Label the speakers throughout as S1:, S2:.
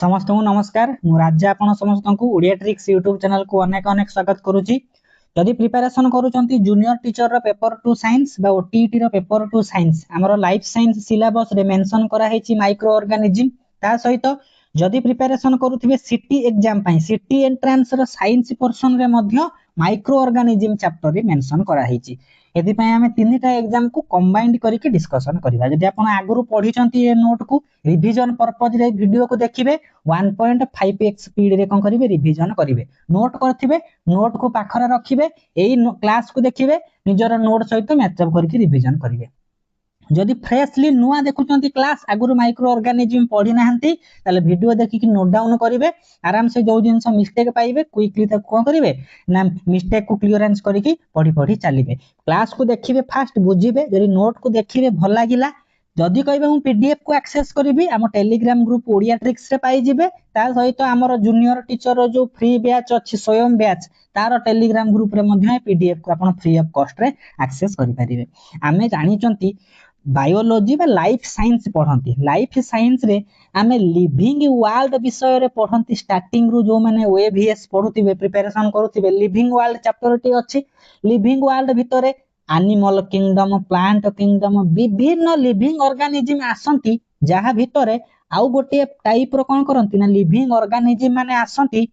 S1: समस्त को नमस्कार मु राजा आपण समस्त को ओडिया ट्रिक्स यूट्यूब चैनल को अनेक अनेक स्वागत करूची। यदि प्रिपरेशन करूचंती जूनियर टीचर रो पेपर टू साइंस बा ओटीईटी रो पेपर टू साइंस हमरो लाइफ साइंस सिलेबस रे मेंशन करा हेची माइक्रो ऑर्गेनिज्म ता सहित जदि प्रिपरेशन करूथिबे सिटी एग्जाम पई सिटी एंट्रेंस रो साइंस पोर्शन रे मध्य माइक्रो ऑर्गेनिज्म चैप्टर रे मेंशन करा हेची। एथि पई हमें तीनटा एग्जाम को कंबाइंड करके डिस्कशन करिबा। जदि आपण आगुरु पढिचंती ए नोट को रिवीजन पर्पज रे वीडियो को देखिबे 1.5x स्पीड रे कोन करिवे रिवीजन करिवे। नोट करथिबे नोट को पाखरे रखिबे एई क्लास को देखिबे निजर नोट सहित मैच अप करके रिवीजन करिवे। जदि फ्रेशली नुआ देखुचंती क्लास आगुरु माइक्रो ऑर्गेनिज्म पढी नाहंती ताले वीडियो देखि कि नोट डाउन करिवे आराम से जो जिंस मिस्टेक पाइबे क्विकली त कोन करिवे ना मिस्टेक को क्लियरेंस करके पढी पढी चलिबे। क्लास को देखिबे फास्ट बुझिबे जदि नोट को देखिबे भल लागिला जदि कहबे हम पीडीएफ को एक्सेस करिवि हम टेलीग्राम ग्रुप ओडिया ट्रिक्स रे पाई जिबे ता सहित हमर जूनियर टीचर रो जो फ्री बैच अछि स्वयं बैच तार टेलीग्राम ग्रुप रे मध्ये पीडीएफ को आपण फ्री ऑफ कॉस्ट रे एक्सेस करि परिबे। आमे जानि चंती बायोलॉजी बा लाइफ साइंस पढंती लाइफ साइंस रे आमे लिविंग वर्ल्ड विषय रे पढंती स्टार्टिंग रु जो माने ओएवीएस पढुतिबे प्रिपरेशन करूतिबे लिविंग वर्ल्ड चैप्टर टी अछि। लिविंग वर्ल्ड भितरे एनिमल किंगडम प्लांट किंगडम विभिन्न लिविंग ऑर्गेनिज्म आसंती जहा भितरे आउ गोटे टाइप रो कोन करंती ना लिविंग ऑर्गेनिज्म माने आसंती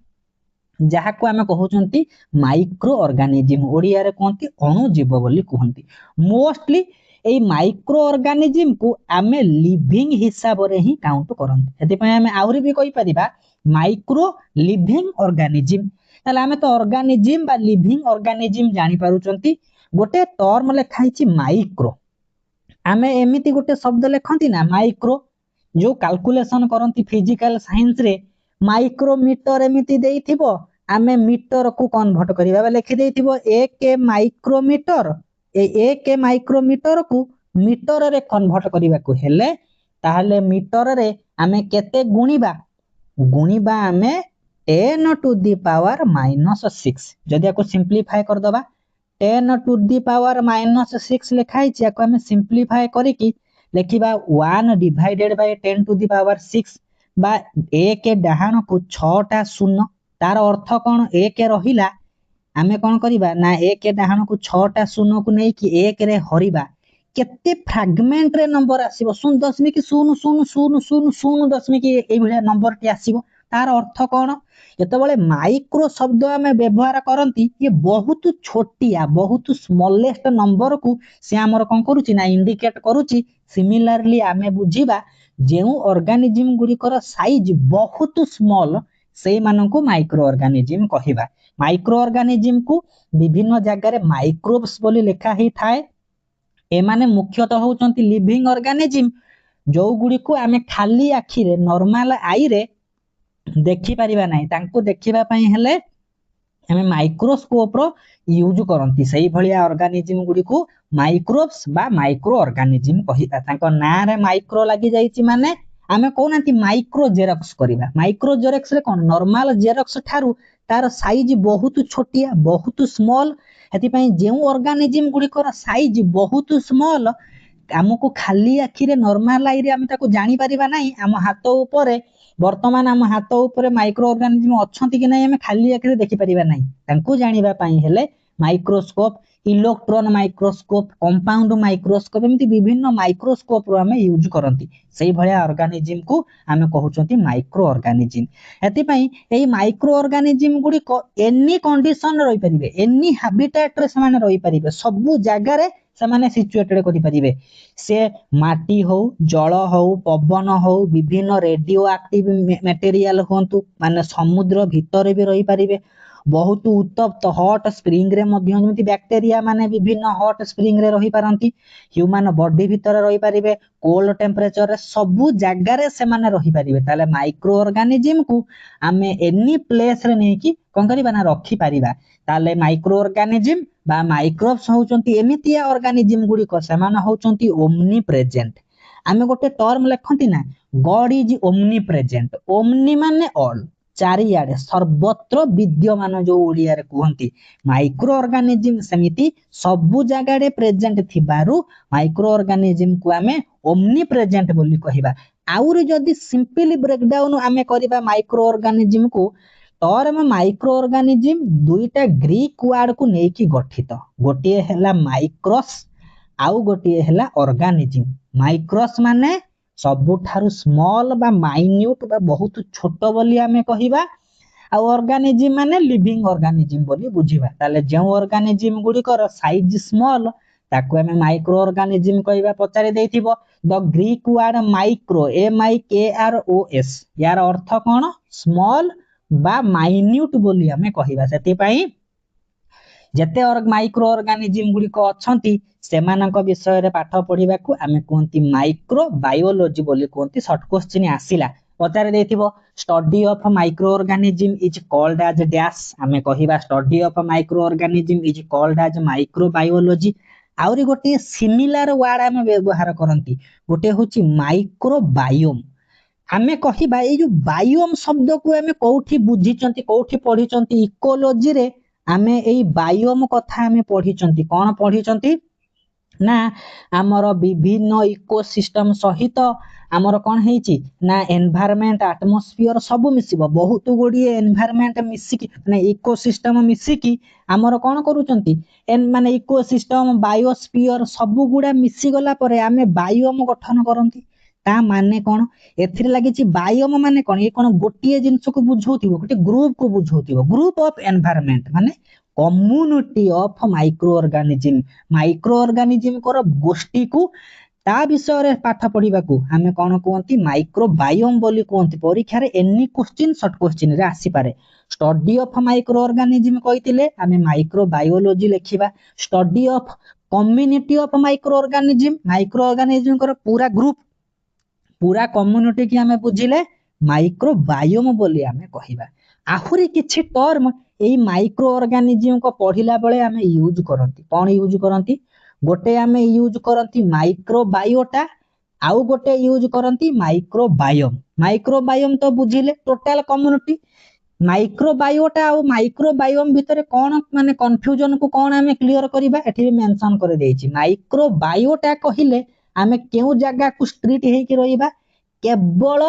S1: जहा को आमे कहउचंती माइक्रो ऑर्गेनिज्म ओडिया रे कोंती अणुजीव बोली कहंती। मोस्टली ए माइक्रो ऑर्गेनिज्म को आमे लिविंग हिसाब रे ही काउंट करंती। एति पय आमे आउरी भी कहि परिबा माइक्रो लिविंग ऑर्गेनिज्म ताले आमे तो ऑर्गेनिज्म बा लिविंग ऑर्गेनिज्म जानि पारुचंती। गोटे टर्म लेखाइछि माइक्रो आमे एमिति गोटे शब्द लेखंती ना माइक्रो जो कैलकुलेशन करंती फिजिकल साइंस रे माइक्रोमीटर एमिति देइथिबो आमे मीटर को कन्वर्ट करिबा बा लिखि देइथिबो 1 माइक्रोमीटर ए 1 माइक्रोमीटर को मीटर रे कन्वर्ट करिबा को हेले ताहले मीटर रे आमे केते गुणीबा आमे 10 टू द पावर -6 जदि को सिंपलीफाई कर दबा 10 टू द पावर -6 लिखाई छी याको हमें सिंपलीफाई करिकि लेखिबा 1 divided by 10 to the power 6 बा 1 डाहाण को 6 टा शून्य तार अर्थ कोन 1 रहिला आमे कोन करिबा ना 1 डाहाण को 6 टा शून्य को नै कि 1 रे हरिबा केते फ्रैगमेंट रे नंबर आसीबो 0.00000 एई भलिया नंबर टी आसीबो तार अर्थ कोन जेतेबेले माइक्रो शब्द आमे व्यवहार करंती ये बहुत छोटिया बहुत स्मॉलेस्ट नंबर को से हमर कोन करूची ना इंडिकेट करूची। सिमिलरली आमे बुझीबा जेउ ऑर्गेनिज्म गुडी कर साइज बहुत स्मॉल से मानन को माइक्रो ऑर्गेनिज्म कहिबा। माइक्रो ऑर्गेनिज्म को विभिन्न जगह रे माइक्रोब्स बोली लिखा ही थाए। ए माने मुख्यतः होचंती लिविंग ऑर्गेनिज्म जो गुडी को आमे खाली आखी रे नॉर्मल आई रे देखि परिबा नै तांको देखिबा पई हेले हमें माइक्रोस्कोप रो यूज करंती सही भलिया ऑर्गेनिज्म गुडी को माइक्रोब्स बा माइक्रो ऑर्गेनिज्म कहिता तांको ना रे माइक्रो लागि जाईची माने आमे कोनांती माइक्रो जेरॉक्स करिबा। माइक्रो जेरॉक्स रे कोन नॉर्मल जेरॉक्स थारु तार साइज बहुत छोटिया बहुत स्मॉल हेति पई जेउ ऑर्गेनिज्म गुडी कर साइज बहुत स्मॉल हमको खाली आखी रे नॉर्मल आई रे आमे ताको जानि परिबा नै। हम हाथ ऊपर वर्तमान हम हाथ ऊपर माइक्रो ऑर्गेनिज्म अछंती कि नै हमें खाली आखि रे देखि परिबा नै तांको जानिबा पई हेले microscope electron microscope compound microscope एमिति विभिन्न माइक्रोस्कोप रो हमें यूज करंती सही भलिया ऑर्गेनिज्म को हमें कहउचंती माइक्रो ऑर्गेनिज्म। हेति पई एई माइक्रो ऑर्गेनिज्म गुडी को एनी कंडीशन रही परिबे एनी हैबिटेट रे समान रही परिबे सब जगह रे समान सिचुएटेड करि परिबे से माटी हो जल हो पवन हो विभिन्न रेडियो एक्टिव मटेरियल होंतु माने समुद्र भीतर भी रही परिबे बहुत उत्तप्त हॉट स्प्रिंग रे मध्य जेमिति बैक्टीरिया माने विभिन्न हॉट स्प्रिंग रे रही पारंती ह्यूमन बॉडी भीतर रही परिबे कोल्ड टेम्परेचर रे सब जगह रे से माने रही परिबे ताले माइक्रो ऑर्गेनिज्म को आमे एनी प्लेस रे नै कि कोन करिबा ना रखी परिबा ताले माइक्रो ऑर्गेनिज्म बा माइक्रोब्स होचंती एमितिया ऑर्गेनिज्म गुडी को समान होचंती ओमनी प्रेजेंट। आमे गोटे टर्म लेखंती ना God is omni present omni माने ऑल चारियाडे सर्वत्र विद्यमान जो ओडिया रे कहंती माइक्रो ऑर्गेनिज्म समिति सब जगह रे प्रेजेंट थिबारु माइक्रो ऑर्गेनिज्म को आमे ओमनी प्रेजेंट बोली कहिबा। आउरी जदि सिंपली ब्रेकडाउन आमे करिबा माइक्रो ऑर्गेनिज्म को टर्म माइक्रो ऑर्गेनिज्म दुईटा ग्रीक वर्ड को नेकी गठित गोटे हैला माइक्रोस आउ गोटे हैला ऑर्गेनिज्म माइक्रोस माने सबुठारु स्मॉल बा माइन्यूट बा बहुत छोट बोली आमे कहिबा आ ऑर्गेनिज्म माने लिविंग ऑर्गेनिज्म बोली बुझिबा ताले जे ऑर्गेनिज्म गुडी कर साइज स्मॉल ताको हमें माइक्रो ऑर्गेनिज्म कहिबा पचारि देथिबो the Greek word micro MIKROS यार अर्थ कोन स्मॉल बा माइन्यूट बोली हमें कहिबा सेति पई जेते माइक्रो ऑर्गेनिज्म गुडी को अछंती सेमानक विषय रे पाठ पढिबा को हमें कोंती माइक्रो बायोलॉजी बोली कोंती शॉर्ट क्वेश्चन आसीला पचारि देथिबो study of micro organism is called as dash हमें कहिबा study of micro organism is called as micro biology आउरी गोटे सिमिलर वर्ड हमें व्यवहार करंती गोटे होची माइक्रो बायोम हमें कहिबा ए जो बायोम शब्द को हमें कोठी बुझिचंती कोठी पढिचंती इकोलॉजी रे हमें एई बायोम कथा हमें पढिचंती कोन पढिचंती ना हमर विभिन्न इकोसिस्टम सहित हमर कोन हेची ना एनवायरनमेंट एटमॉस्फियर सब मिसिबो बहुत गुडी एनवायरनमेंट मिसिकी माने इकोसिस्टम मिसिकी हमर कोन करूचंती एन माने इकोसिस्टम बायोस्फियर सब गुडा मिसी गला परे हमें बायोम गठन करंती ता माने कोन एथिर लागिची बायोम माने कोन ए कोन गोटिए जिंस को बुझौतिबो गोटे ग्रुप को बुझौतिबो ग्रुप ऑफ एनवायरनमेंट माने कम्युनिटी ऑफ माइक्रो ऑर्गेनिज्म को गोष्ठी को ता विषय रे पाठ पढिबा को हमें कोन कोंती माइक्रो बायोम बोली कोंती परीक्षा रे एनी क्वेश्चन शॉर्ट क्वेश्चन रे आसी पारे स्टडी ऑफ माइक्रो ऑर्गेनिज्म कहितिले हमें माइक्रो बायोलॉजी लेखिबा study of community of micro organism को पूरा ग्रुप पूरा कम्युनिटी की हमें बुझिले माइक्रो बायोम बोली हमें कहिबा आहुरी किछि टर्म एई माइक्रो ऑर्गेनिज्म को पढिला बेले हमें यूज करंती कोन यूज करंती गोटे हमें यूज करंती माइक्रो बायोटा आउ गोटे यूज करंती माइक्रो बायोम तो बुझिले टोटल कम्युनिटी माइक्रो बायोटा आउ माइक्रो बायोम भितरे कोन माने कंफ्यूजन को कोन हमें क्लियर करिबा एठी मेंशन कर देछि माइक्रो बायोटा कहिले हमें केउ जगह को स्ट्रीट हे कि रहिबा केवल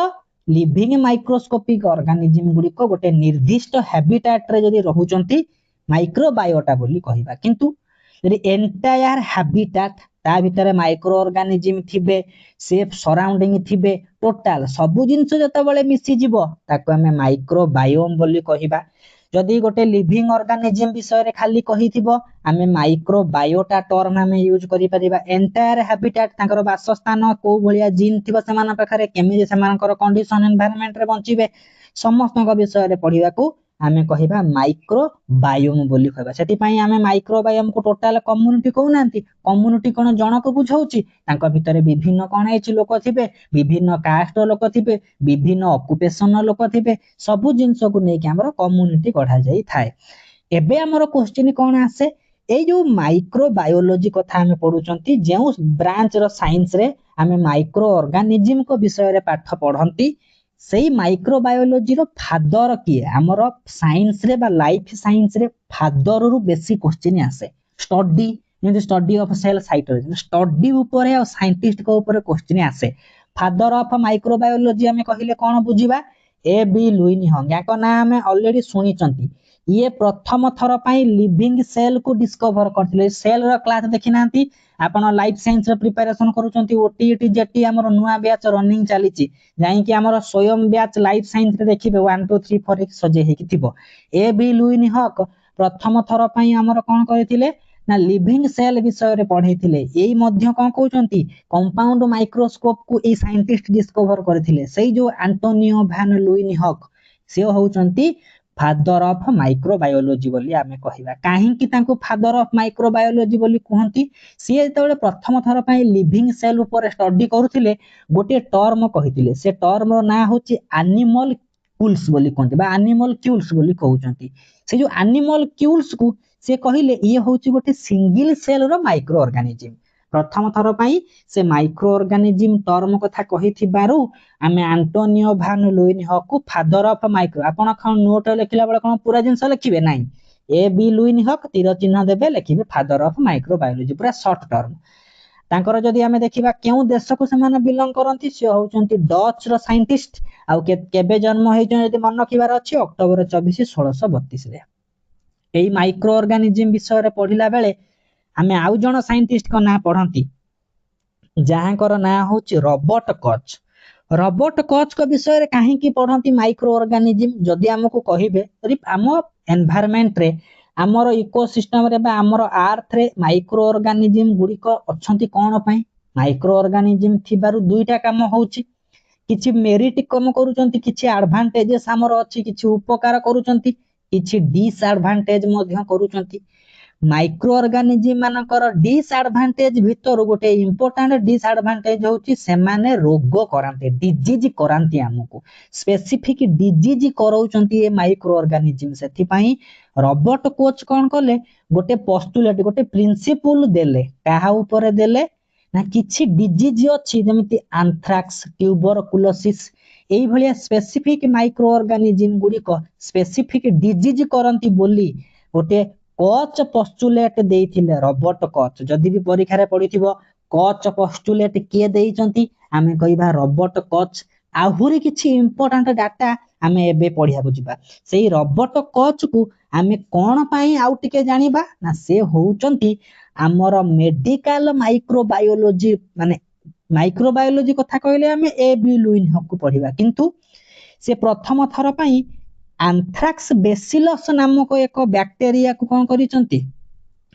S1: लिविंग माइक्रोस्कोपिक ऑर्गेनिज्म गुडी को गोटे निर्दिष्ट हैबिटेट रे जदी रहुचंती माइक्रो बायोटा बोली कहिबा किंतु जदी एंटायर हैबिटेट ता भितरे माइक्रो ऑर्गेनिज्म थिबे सेफ सराउंडिंग थिबे टोटल सब जिंस जते बेले मिसी जिवो ताको हमें माइक्रो बायोम बोली कहिबा जदी गोटे लिविंग ऑर्गेनिज्म विषय रे खाली कहिथिबो हमें माइक्रो बायोटा टर्म हमें यूज करि परिबा एंटायर हैबिटेट तांकर वासस्थान को भलिया जीन थिबो समान प्रकार केमि समानकर कंडीशन एनवायरनमेंट रे बंचिबे समस्त विषय रे पढिबा को हमें कहिबा माइक्रो बायोम बोली कहबा सेति पई हमें माइक्रो बायोम को टोटल कम्युनिटी कहू नांती कम्युनिटी कोन जण को बुझाउची तांका भितरे विभिन्न कोन एछि लोक थिबे विभिन्न कास्ट लोक थिबे विभिन्न ऑक्युपेशन लोक थिबे सब जिंस को नै कि हमर कम्युनिटी गढा जाई थाए एबे हमर क्वेश्चन कोन आसे ए जो माइक्रो बायोलॉजी कथा हमें पढुचंती जेउ ब्रांच रो साइंस रे हमें माइक्रो ऑर्गेनिज्म को विषय रे पाठ पढंती सेही माइक्रो बायोलॉजी रो फादर किए हमर साइंस रे बा लाइफ साइंस रे फादर रु बेसी क्वेश्चन आसे study of cell cytology study ऊपर और साइंटिस्ट को ऊपर क्वेश्चन आसे फादर ऑफ माइक्रो बायोलॉजी हमें कहिले कोन बुझिबा A.B. लुईन हंग याको ना हमें ऑलरेडी सुनी चंती ये प्रथम थर पई लिविंग सेल को डिस्कवर करथिले सेल रो क्लास देखि नांती आपण लाइफ साइंस रे प्रिपरेशन करूचंती ओटीईटी जेटी हमर नुवा बैच रनिंग चलीची जाई कि हमर स्वयं बैच लाइफ साइंस रे देखिबे 1 2 3 4 एक सजे हे कि थिबो A.B. लुईन हक प्रथम थर पई हमर कोन करथिले ना लिविंग सेल विषय रे पढैथिले एई मध्य कोन कहउचंती कंपाउंड माइक्रोस्कोप को ए साइंटिस्ट डिस्कवर करथिले सेई जो एंटोनियो वैन लुईन हक से होउचंती फादर ऑफ माइक्रोबायोलॉजी बोली हमें कहिबा काहे कि तांको फादर ऑफ माइक्रोबायोलॉजी बोली कहंती से जेतबेले प्रथम थर पई लिविंग सेल ऊपर स्टडी करूथिले गोटे टर्म कहिथिले से टर्म रो ना होची एनिमल क्यूल्स बोली कहंती बा एनिमल क्यूल्स बोली कहउचंती से जो एनिमल क्यूल्स को से कहिले ये होची गोटे single cell row micro organism प्रथम थर पई से माइक्रो ऑर्गेनिज्म टर्म कथा कहिथिबारु आमे एंटोनियो वैन लुईन हक को फादर ऑफ माइक्रो आपण खन नोट लिखला बेले कोन पूरा जिंस लिखिबे नाही A.B. लुईन हक तीर चिन्ह देबे लिखिबे फादर ऑफ माइक्रोबायोलॉजी पूरा शॉर्ट टर्म तांकर जदि आमे देखिबा केउ देश को सेमाने बिलोंग करंती से होउचंती डच रो साइंटिस्ट आउ केबे जन्म हेइचन जदि मन रखिबार अछि अक्टोबर 24 1632 रे एई माइक्रो ऑर्गेनिज्म विषय रे पढिला बेले आमे आउ जण साइंटिस्ट को ना पढंती जहाँकर ना होउची रॉबर्ट कच। रॉबर्ट कच को विषय रे काहे की पढंती माइक्रो ऑर्गेनिज्म जदि हमकु कहिबे तरी आमो एनवायरनमेंट रे आमर इकोसिस्टम रे बा आमर अर्थ रे माइक्रो ऑर्गेनिज्म गुडी को अछंती कोन पई माइक्रो ऑर्गेनिज्म थिबारु दुईटा काम होउची किछि मेरिट कम करूचंती किछि एडवांटेजेस हमर अछि किछि उपकार करूचंती किछि डिसएडवांटेज मध्य करूचंती माइक्रो ऑर्गेनिज्म मानकर डिसएडवांटेज भितर गोटे इंपोर्टेंट डिसएडवांटेज होउची सेमाने रोग करांती डिजीज करांती हमकु स्पेसिफिक डिजीज करौचंती ए माइक्रो ऑर्गेनिज्म सेथि पई रॉबर्ट कोच कोन कले गोटे पोस्टुलेट गोटे प्रिंसिपल देले काहा ऊपर देले ना किछि डिजीज अछि जेमिति एंथ्राक्स ट्यूबरकुलोसिस एई भलिया स्पेसिफिक माइक्रो ऑर्गेनिज्म गुडी को स्पेसिफिक डिजीज करंती बोली गोटे कच पोस्टुलेट देइथिले रॉबर्ट कच जदि भी परीक्षा रे पढिथिबो कच पोस्टुलेट के देइचंती आमे कहिबा रॉबर्ट कच आहुरी किछि इंपोर्टेंट डाटा आमे एबे पढिया को जिबा सेही रॉबर्ट कच को आमे कोन पई आउ टिके जानिबा ना से होउचंती हमर मेडिकल माइक्रोबायोलॉजी माने माइक्रोबायोलॉजी कथा कहले आमे ए बी लुइन हक पढिबा किंतु से प्रथम थर पई एंथ्राक्स बेसिलस नामक एक बैक्टीरिया को कोन करिसंती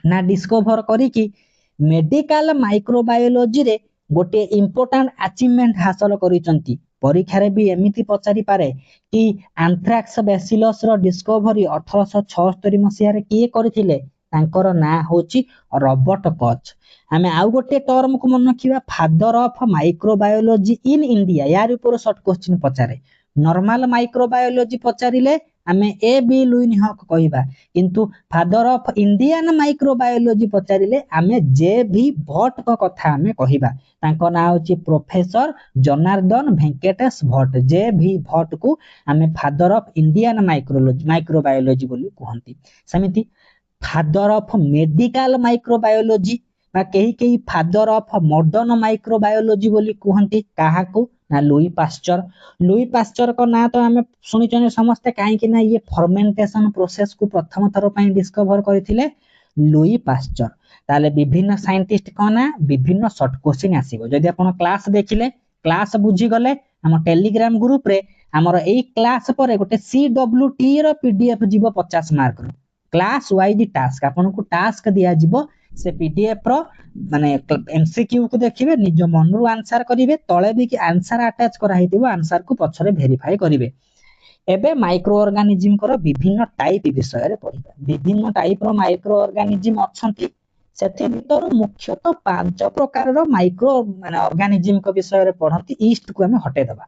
S1: ना डिस्कवर करी कि मेडिकल माइक्रोबायोलॉजी रे गोटे इंपोर्टेंट अचीवमेंट हासिल करिसंती परीक्षा रे भी एमिति पचारि पारे कि एंथ्राक्स बेसिलस रो डिस्कवरी 1876 मसिया रे किए करथिले तांकर ना होची रॉबर्ट कच हमें आउ गोटे टर्म को मन रखिबा father of microbiology in India यार ऊपर शॉर्ट क्वेश्चन पचारे नॉर्मल माइक्रोबायोलॉजी पचारिले आमे ए बी लुइन हक कहिबा किंतु फादर ऑफ इंडियन माइक्रोबायोलॉजी पचारिले आमे जे भी भट्ट को कथा आमे कहिबा तांको ना होची प्रोफेसर जनार्दन वेंकटेश भट्ट जे भी भट्ट को आमे फादर ऑफ इंडियन माइक्रोबायोलॉजी बोली कहंती समिति फादर ऑफ मेडिकल माइक्रोबायोलॉजी बा केही फादर ऑफ मॉडर्न माइक्रोबायोलॉजी बोली कहंती काहाकू ना लुई पास्चर को ना तो हमें सुनी चने समस्त काहे कि ना ये फर्मेंटेशन प्रोसेस को प्रथम थर पई डिस्कवर करथिले लुई पास्चर ताले विभिन्न साइंटिस्ट को ना विभिन्न शॉर्ट क्वेश्चन आसीबो जदि आपण क्लास देखिले क्लास बुझी गले हम टेलीग्राम ग्रुप रे हमर एई क्लास पर गोटे CWT रो पीडीएफ जीवो 50 मार्क रो क्लास वाइज टास्क आपन को टास्क दिया जीवो से पीडीएफ रो माने एमसीक्यू को देखिबे निज मनरु आंसर करिवे तळे भी कि आंसर अटैच करा हितिबो आंसर को पछरे वेरीफाई करिवे एबे माइक्रो ऑर्गेनिज्म को विभिन्न टाइप विषय रे पढिबा विभिन्न टाइप रो माइक्रो ऑर्गेनिज्म अछंती सेथि भीतर मुख्यतः 5 प्रकार रो माइक्रो माने ऑर्गेनिज्म को विषय रे पढंती ईस्ट को हमें हटे दबा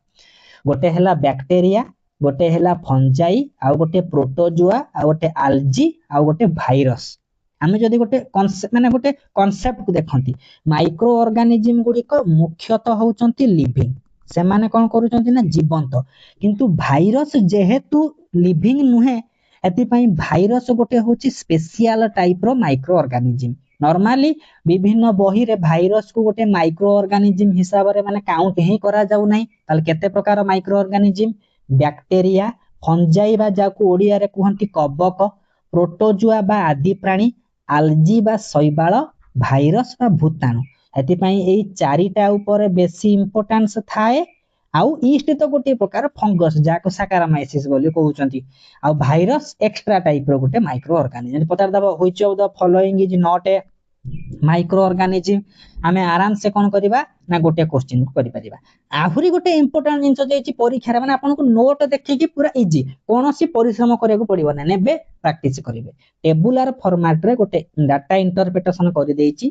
S1: गोटे हला बैक्टीरिया गोटे हला फंजाई आ गोटे प्रोटोजुआ आ गोटे आल्जी आ गोटे वायरस आमे जदि गोटे कांसेप्ट को देखंती माइक्रो ऑर्गेनिज्म गुडी को मुख्यतः होचंती लिविंग से माने कोन करूचंती ना जीवंत किंतु वायरस जेहेतु लिविंग नुहे एति पई वायरस गोटे होची स्पेशल टाइप रो माइक्रो ऑर्गेनिज्म नॉर्मली विभिन्न बही रे वायरस को गोटे माइक्रो ऑर्गेनिज्म हिसाब रे माने काउंट ही करा जाउ नै ताल केते प्रकार माइक्रो ऑर्गेनिज्म बैक्टीरिया फंजाई बा जाको ओडिया रे कहंती कबक प्रोटोजुआ बा आदि प्राणी आल्जी बा शैवाल भाइरस बा भूताणु एति पई एई चारिटा ऊपर बेसी इंपोर्टेंस थाए आउ ईस्ट तो गोटे प्रकार फंगस जाको साकारामाइसिस बोली कहउचंती आउ भाइरस एक्स्ट्रा टाइप रो गोटे माइक्रो ऑर्गेनिज्म पतार दबा which of the following is not a micro organism हमें आराम से कोन करबा ना गोटे क्वेश्चन को करि परिबा आहुरी गोटे इंपोर्टेंट जिंस जेछि परीक्षा रे माने आपन को नोट देखि कि पूरा इजी कोनोसी परिश्रम करे को पड़िबो ना नेबे प्रैक्टिस करिवे टेबुलर फॉर्मेट रे गोटे डाटा इंटरप्रिटेशन करि देछि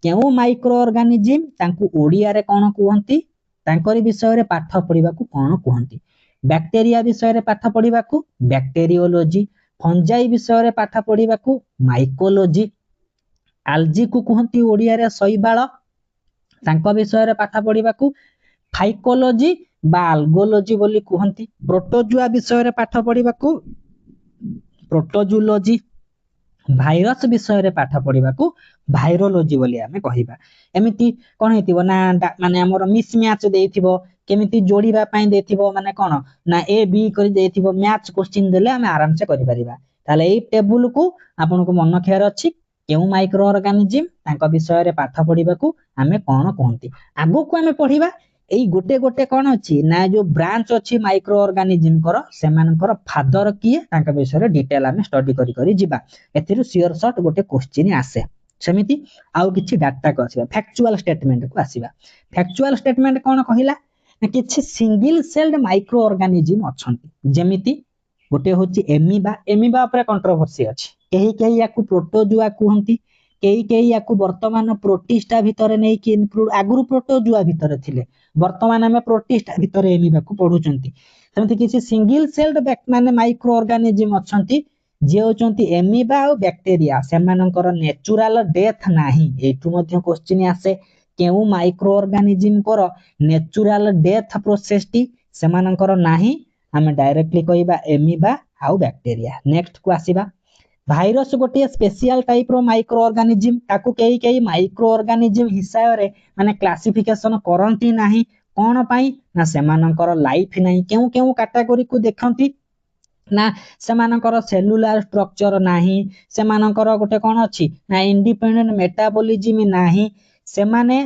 S1: केउ माइक्रो ऑर्गेनिज्म तांकु ओडिया रे कोन कहंती तांकरी विषय रे पाठ पढिबा को कोन कहंती बैक्टीरिया विषय रे पाठ पढिबा को बैक्टीरियोलॉजी फंजाई विषय रे पाठ पढिबा को माइकोलॉजी आल्जी को कहंती ओडिया रे शैवाल तांको विषय रे पाठ पढिबा को फाइकोलॉजी बा अल्गोलॉजी बोली कहंती प्रोटोजुआ विषय रे पाठ पढिबा को प्रोटोजुलॉजी भाइरस विषय पाठ पढ़ा को भाइरोलोजी बोली आमे कहिबा। एमिति कोन हेतिबो ना माने हमर मिसमैच देथिबो केमिति जोड़ीबा पई देथिबो माने कोन ना ए बी करि देथिबो मैच क्वेश्चन देले आमे आराम से करि परिबा। ताले ए टेबुल को आपन को मन खेर अछि केउ माइक्रो ऑर्गेनिज्म तांको विषय रे पाठ पढ़िबा को आमे कोन कहंती। आगो को आमे पढ़िबा एई गोटे गोटे कोन अछि ना जो ब्रांच अछि माइक्रो ऑर्गेनिज्म कर सेमानकर फादर किए तांका विषय रे डिटेल आमे स्टडी करि करि जिबा। एथिरु सियर शॉट गोटे क्वेश्चन आसे सेमिति आउ किछि डाटा को आसीबा फैक्चुअल स्टेटमेंट को आसीबा। फैक्चुअल स्टेटमेंट कोन कहिला ना किछि सिंगल सेल्ड माइक्रो ऑर्गेनिज्म अछंती जेमिति गोटे होछि एमीबा। एमीबा ऊपर कंट्रोवर्सी अछि केही केही याकू प्रोटोजुआ कहंती केही केही याकू वर्तमान प्रोटिस्टा भितरे नै कि इनक्लूड आगुरु प्रोटोजुआ भितरे थिले वर्तमान हमें प्रोटिस्टा भितरे एमीबा को पढुचंती। सेमति किछि सिंगल सेल्ड माने माइक्रो ऑर्गेनिज्म अछंती जे होचंती एमीबा और बैक्टीरिया सेमानकर नेचुरल डेथ नाही। एठु मध्ये क्वेश्चन आसे केउ माइक्रो ऑर्गेनिज्म कर नेचुरल डेथ प्रोसेस टी सेमानकर नाही हमें डायरेक्टली कहिबा एमीबा आउ बैक्टीरिया। नेक्स्ट को आसीबा भाइरस गोटे स्पेशल टाइप रो माइक्रो ऑर्गेनिज्म ताकू केही केही माइक्रो ऑर्गेनिज्म हिसाब रे माने क्लासिफिकेशन करंती नाही कोन पई ना सेमानकर लाइफ नाही केउ केउ कैटेगरी को देखंती ना सेमानकर सेलुलर स्ट्रक्चर नाही सेमानकर गोटे कोन अछि ना इंडिपेंडेंट मेटाबॉलिज्म नाही सेमाने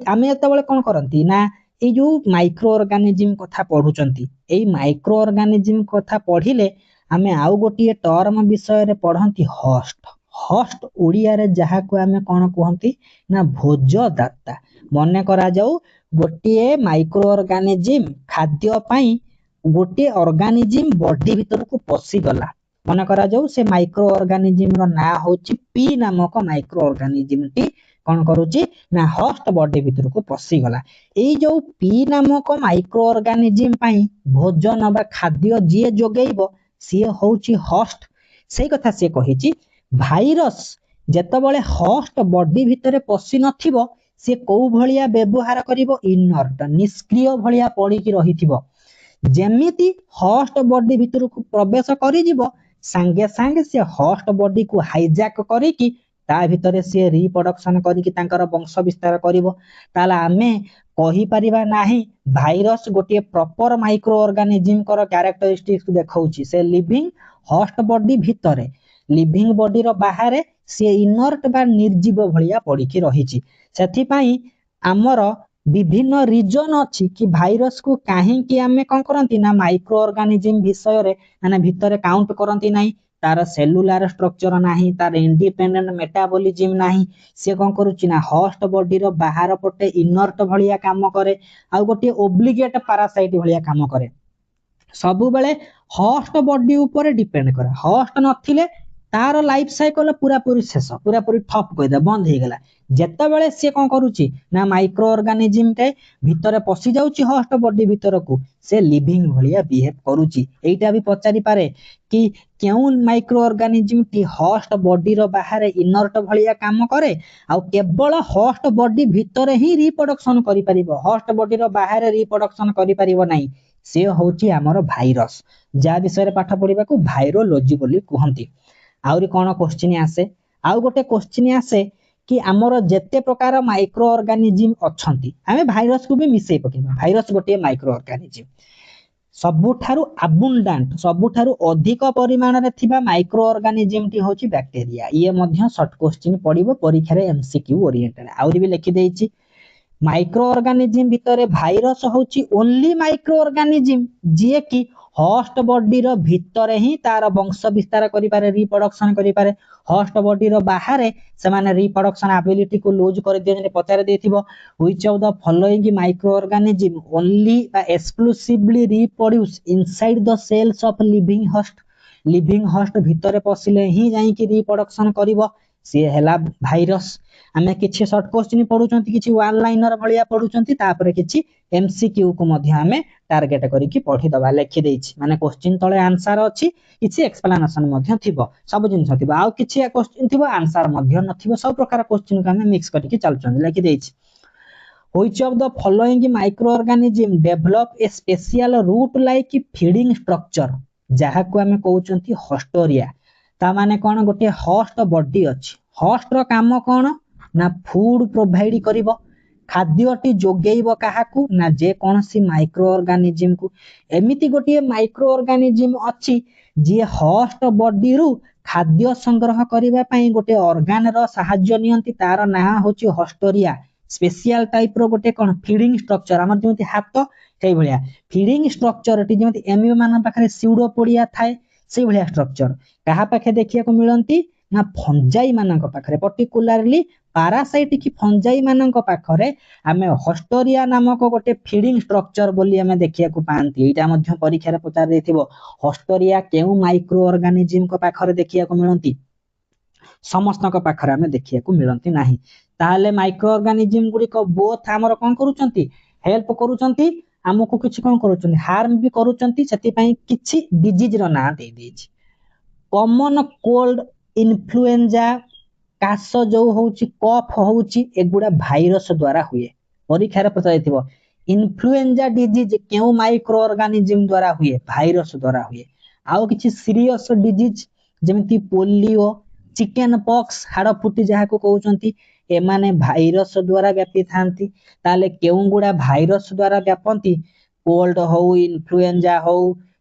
S1: आमे एतबेले कोन करंती ना ए जो माइक्रो ऑर्गेनिज्म कथा पढुचंती ए माइक्रो ऑर्गेनिज्म कथा पढिले आमे आउ गोटे टर्म विषय रे पढंती होस्ट। होस्ट ओडिया रे जहा को आमे कोन कहंती ना भोजदाता। मने करा जाऊ गोटे माइक्रो ऑर्गेनिज्म खाद्य पई गोटे ऑर्गेनिज्म बॉडी भीतर को पसी गला मन करा जाऊ से माइक्रो ऑर्गेनिज्म रो ना होची पी नामक माइक्रो ऑर्गेनिज्म टी कोन करूची ना होस्ट बॉडी भीतर को पसी गला। एई जो पी नामक माइक्रो ऑर्गेनिज्म पई भोजन बा खाद्य जे जोगेइबो से होची होस्ट। सेई कथा से कहिची भाइरस जेतबेले होस्ट बॉडी भीतर पसी नथिबो से को भलिया व्यवहार करिवो इनर्ट निष्क्रिय भलिया पड़ी की रहिथिबो जेमिति होस्ट बॉडी भीतर को प्रवेश करि जिवो संगे संगे से होस्ट बॉडी को हाईजैक करी की ता भीतर से रिप्रोडक्शन करी की तांकर वंश विस्तार करिवो। ताला आमे कहि परिबा नाही भाइरस गोटे प्रॉपर माइक्रो ऑर्गेनिज्म कर कैरेक्टरिस्टिक्स देखाउची से लिविंग होस्ट बॉडी भीतर लिविंग बॉडी रो बाहर से इनर्ट बा निर्जीव भलिया पड़ी की रहिची। सेथि पई हमर विभिन्न रीजन अछि कि भाइरस को काहे कि आमे कोन करंती ना माइक्रो ऑर्गेनिज्म विषय रे माने भीतर काउंट करंती नाही तार सेलुलर स्ट्रक्चर नाही तार इंडिपेंडेंट मेटाबॉलिज्म नाही से कोन करूची ना होस्ट बॉडी रो बाहर पटे इनर्ट भलिया काम करे आ गोटे ओब्लिगेट पैरासाइट भलिया काम करे सबु बेले होस्ट बॉडी ऊपर डिपेंड करे। होस्ट नथिले तार लाइफ साइकिल पूरा पूरी शेष पूरा पूरी ठप कहि दे बंद हे गेला जेते बेले से कोन करूची ना माइक्रो ऑर्गेनिज्म के भीतर पसी जाउची होस्ट बॉडी भीतर को से लिविंग भलिया बिहेव करूची। एइटा भी पचारि पारे कि केउ माइक्रो ऑर्गेनिज्म टी होस्ट बॉडी रो बाहर इनर्ट भलिया काम करे आ केवल होस्ट बॉडी भीतर ही रिप्रोडक्शन करि परिबो होस्ट बॉडी रो बाहर रिप्रोडक्शन करि परिबो नाही से होची हमर भाइरस जा विषय रे पाठ पढिबा को भाइरोलॉजी बोली कहंती। आउरी कोन क्वेश्चन आसे आउ गोटे क्वेश्चन आसे कि हमर जेते प्रकार माइक्रो ऑर्गेनिज्म अछंती हमें भाइरस को भी मिसई पकेबा। भाइरस गोटे माइक्रो ऑर्गेनिज्म सबुठारु अबुंडेंट सबुठारु अधिक परिमाण रे थिबा माइक्रो ऑर्गेनिज्म टी होची बैक्टीरिया। ये मध्य शॉर्ट क्वेश्चन पडिबो परीक्षा रे एमसीक्यू ओरिएंटेड। आउरी भी लिखि देइची माइक्रो ऑर्गेनिज्म भितरे भाइरस होची ओनली माइक्रो ऑर्गेनिज्म जे कि होस्ट बॉडी रो भीतर ही तार वंश विस्तार करि पारे रिप्रोडक्शन करि पारे होस्ट बॉडी रो बाहर से माने रिप्रोडक्शन एबिलिटी को लूज कर देने पचार देथिबो which of the following micro organism only बा exclusively reproduce inside the cells of living host भीतर पसिले ही जाई कि रिप्रोडक्शन करिवो से हैला भाइरस। हमें किछि शॉर्ट क्वेश्चन पढुचंती किछि वन लाइनर भलिया पढुचंती तापर किछि एमसीक्यू को मध्य हमें टार्गेट करी कि पढी दबा लिखि देछि माने क्वेश्चन तळे आंसर अछि किछि एक्सप्लेनेशन मध्य थिबो सब जिंस थिबो आ किछि क्वेश्चन थिबो आंसर मध्य नथिबो सब प्रकार क्वेश्चन को हमें मिक्स करी चलचंदी लिखि देछि। Which of the following micro organism develop a special root like feeding structure जहा को हमें कहउचंती होस्टोरिया ता माने कौन गोटे होस्ट बॉडी अच्छी होस्ट रो काम कौन ना फूड प्रोवाइड करिवो खाद्यटी जोगेइब काहाकू ना जे कौनसी माइक्रो ऑर्गेनिज्म को एमिति गोटे माइक्रो ऑर्गेनिज्म अच्छी जे होस्ट बॉडी रु खाद्य संग्रह करिबा पई गोटे ऑर्गन रो सहाय्य नियंती तार ना होची होस्टोरिया स्पेशल टाइप रो गोटे कौन फीडिंग स्ट्रक्चर हमर जेमति हाथ सेई भलिया फीडिंग स्ट्रक्चर टी जेमति एमियो मान पाखरे सीडोपोडिया थाए सेई भलिया स्ट्रक्चर कहा पाखे देखिया को मिलंती ना फंजाई मानक पाखरे पर्टिकुलरली पारासाइटिक फंजाई मानक पाखरे आमे होस्टोरिया नामक गोटे फीडिंग स्ट्रक्चर बोली आमे देखिया को पांती एटा मध्य परीक्षा रे पचार देथिबो होस्टोरिया केउ माइक्रो ऑर्गेनिज्म को पाखरे देखिया को मिलंती समस्त को पाखरे आमे देखिया को मिलंती नाही ताले माइक्रो ऑर्गेनिज्म गुडी को बोथ हमर कोन करूचंती हेल्प करूचंती हमको किछि कोन करूचंती हार्म भी करूचंती सेति पई किछि डिजीज रो ना दे देछि कॉमन कोल्ड इन्फ्लुएंजा काश जो होची कफ होची एगुडा भाइरस द्वारा हुए परीक्षा रे पचाइथिबो इन्फ्लुएंजा डिजीज केउ माइक्रो ऑर्गेनिज्म द्वारा हुए भाइरस द्वारा हुए आउ किछि सीरियस डिजीज जेमिति पोलियो चिकन पॉक्स हाड़ फुटी जहा को कहउचंती एमाने भाइरस द्वारा व्यापी थांती ताले केउ गुडा भाइरस द्वारा व्यापंती कोल्ड हो इन्फ्लुएंजा हो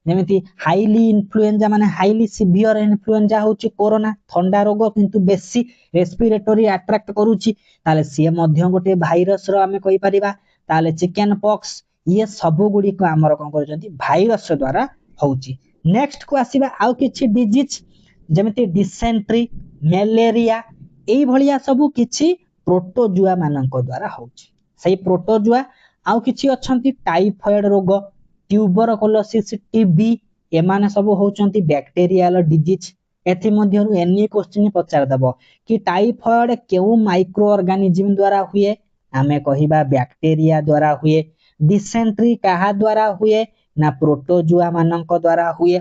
S1: जेमिति हाईली इन्फ्लुएंजा माने हाईली सिवियर इन्फ्लुएंजा होची कोरोना ठंडा रोग किंतु बेसी रेस्पिरेटरी अट्रैक्ट करूची ताले सिए मध्य गोटे भाइरस रो आमे कहि परिबा ताले चिकन पॉक्स ये सब गुडी को हमर कोन करजंती भाइरस द्वारा होची नेक्स्ट को आसीबा आउ किछि डिजीज जेमिति डिसेंट्री मलेरिया एई भलिया सब किछि प्रोटोजुआ मानक द्वारा होची सेही प्रोटोजुआ आउ किछि अछंती टाइफॉइड रोग ट्यूबरकुलोसिस टीबी एमाने सब होचंती बैक्टीरियल डिजीज एथि मध्यरु एनी क्वेश्चन पचार दबो कि टाइफॉइड केउ माइक्रो ऑर्गेनिज्म द्वारा हुए आमे कहिबा बैक्टीरिया द्वारा हुए डिसेंट्री काहा द्वारा हुए ना प्रोटोजुआ मानक द्वारा हुए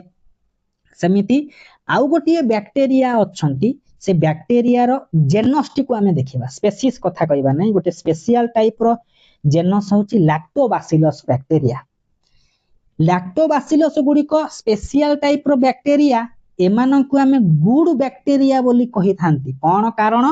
S1: समिति आउ गोटिए बैक्टीरिया अछंती से बैक्टीरिया रो जेनस टी को आमे देखिबा स्पीशीज कथा कहिबा नै गोटे स्पेशल टाइप रो जेनस होची लैक्टोबासिलस बैक्टीरिया लैक्टोबासिलस गुडी को स्पेशल टाइप रो बैक्टीरिया एमान को आमे गुड बैक्टीरिया बोली कहि थांती कोन कारण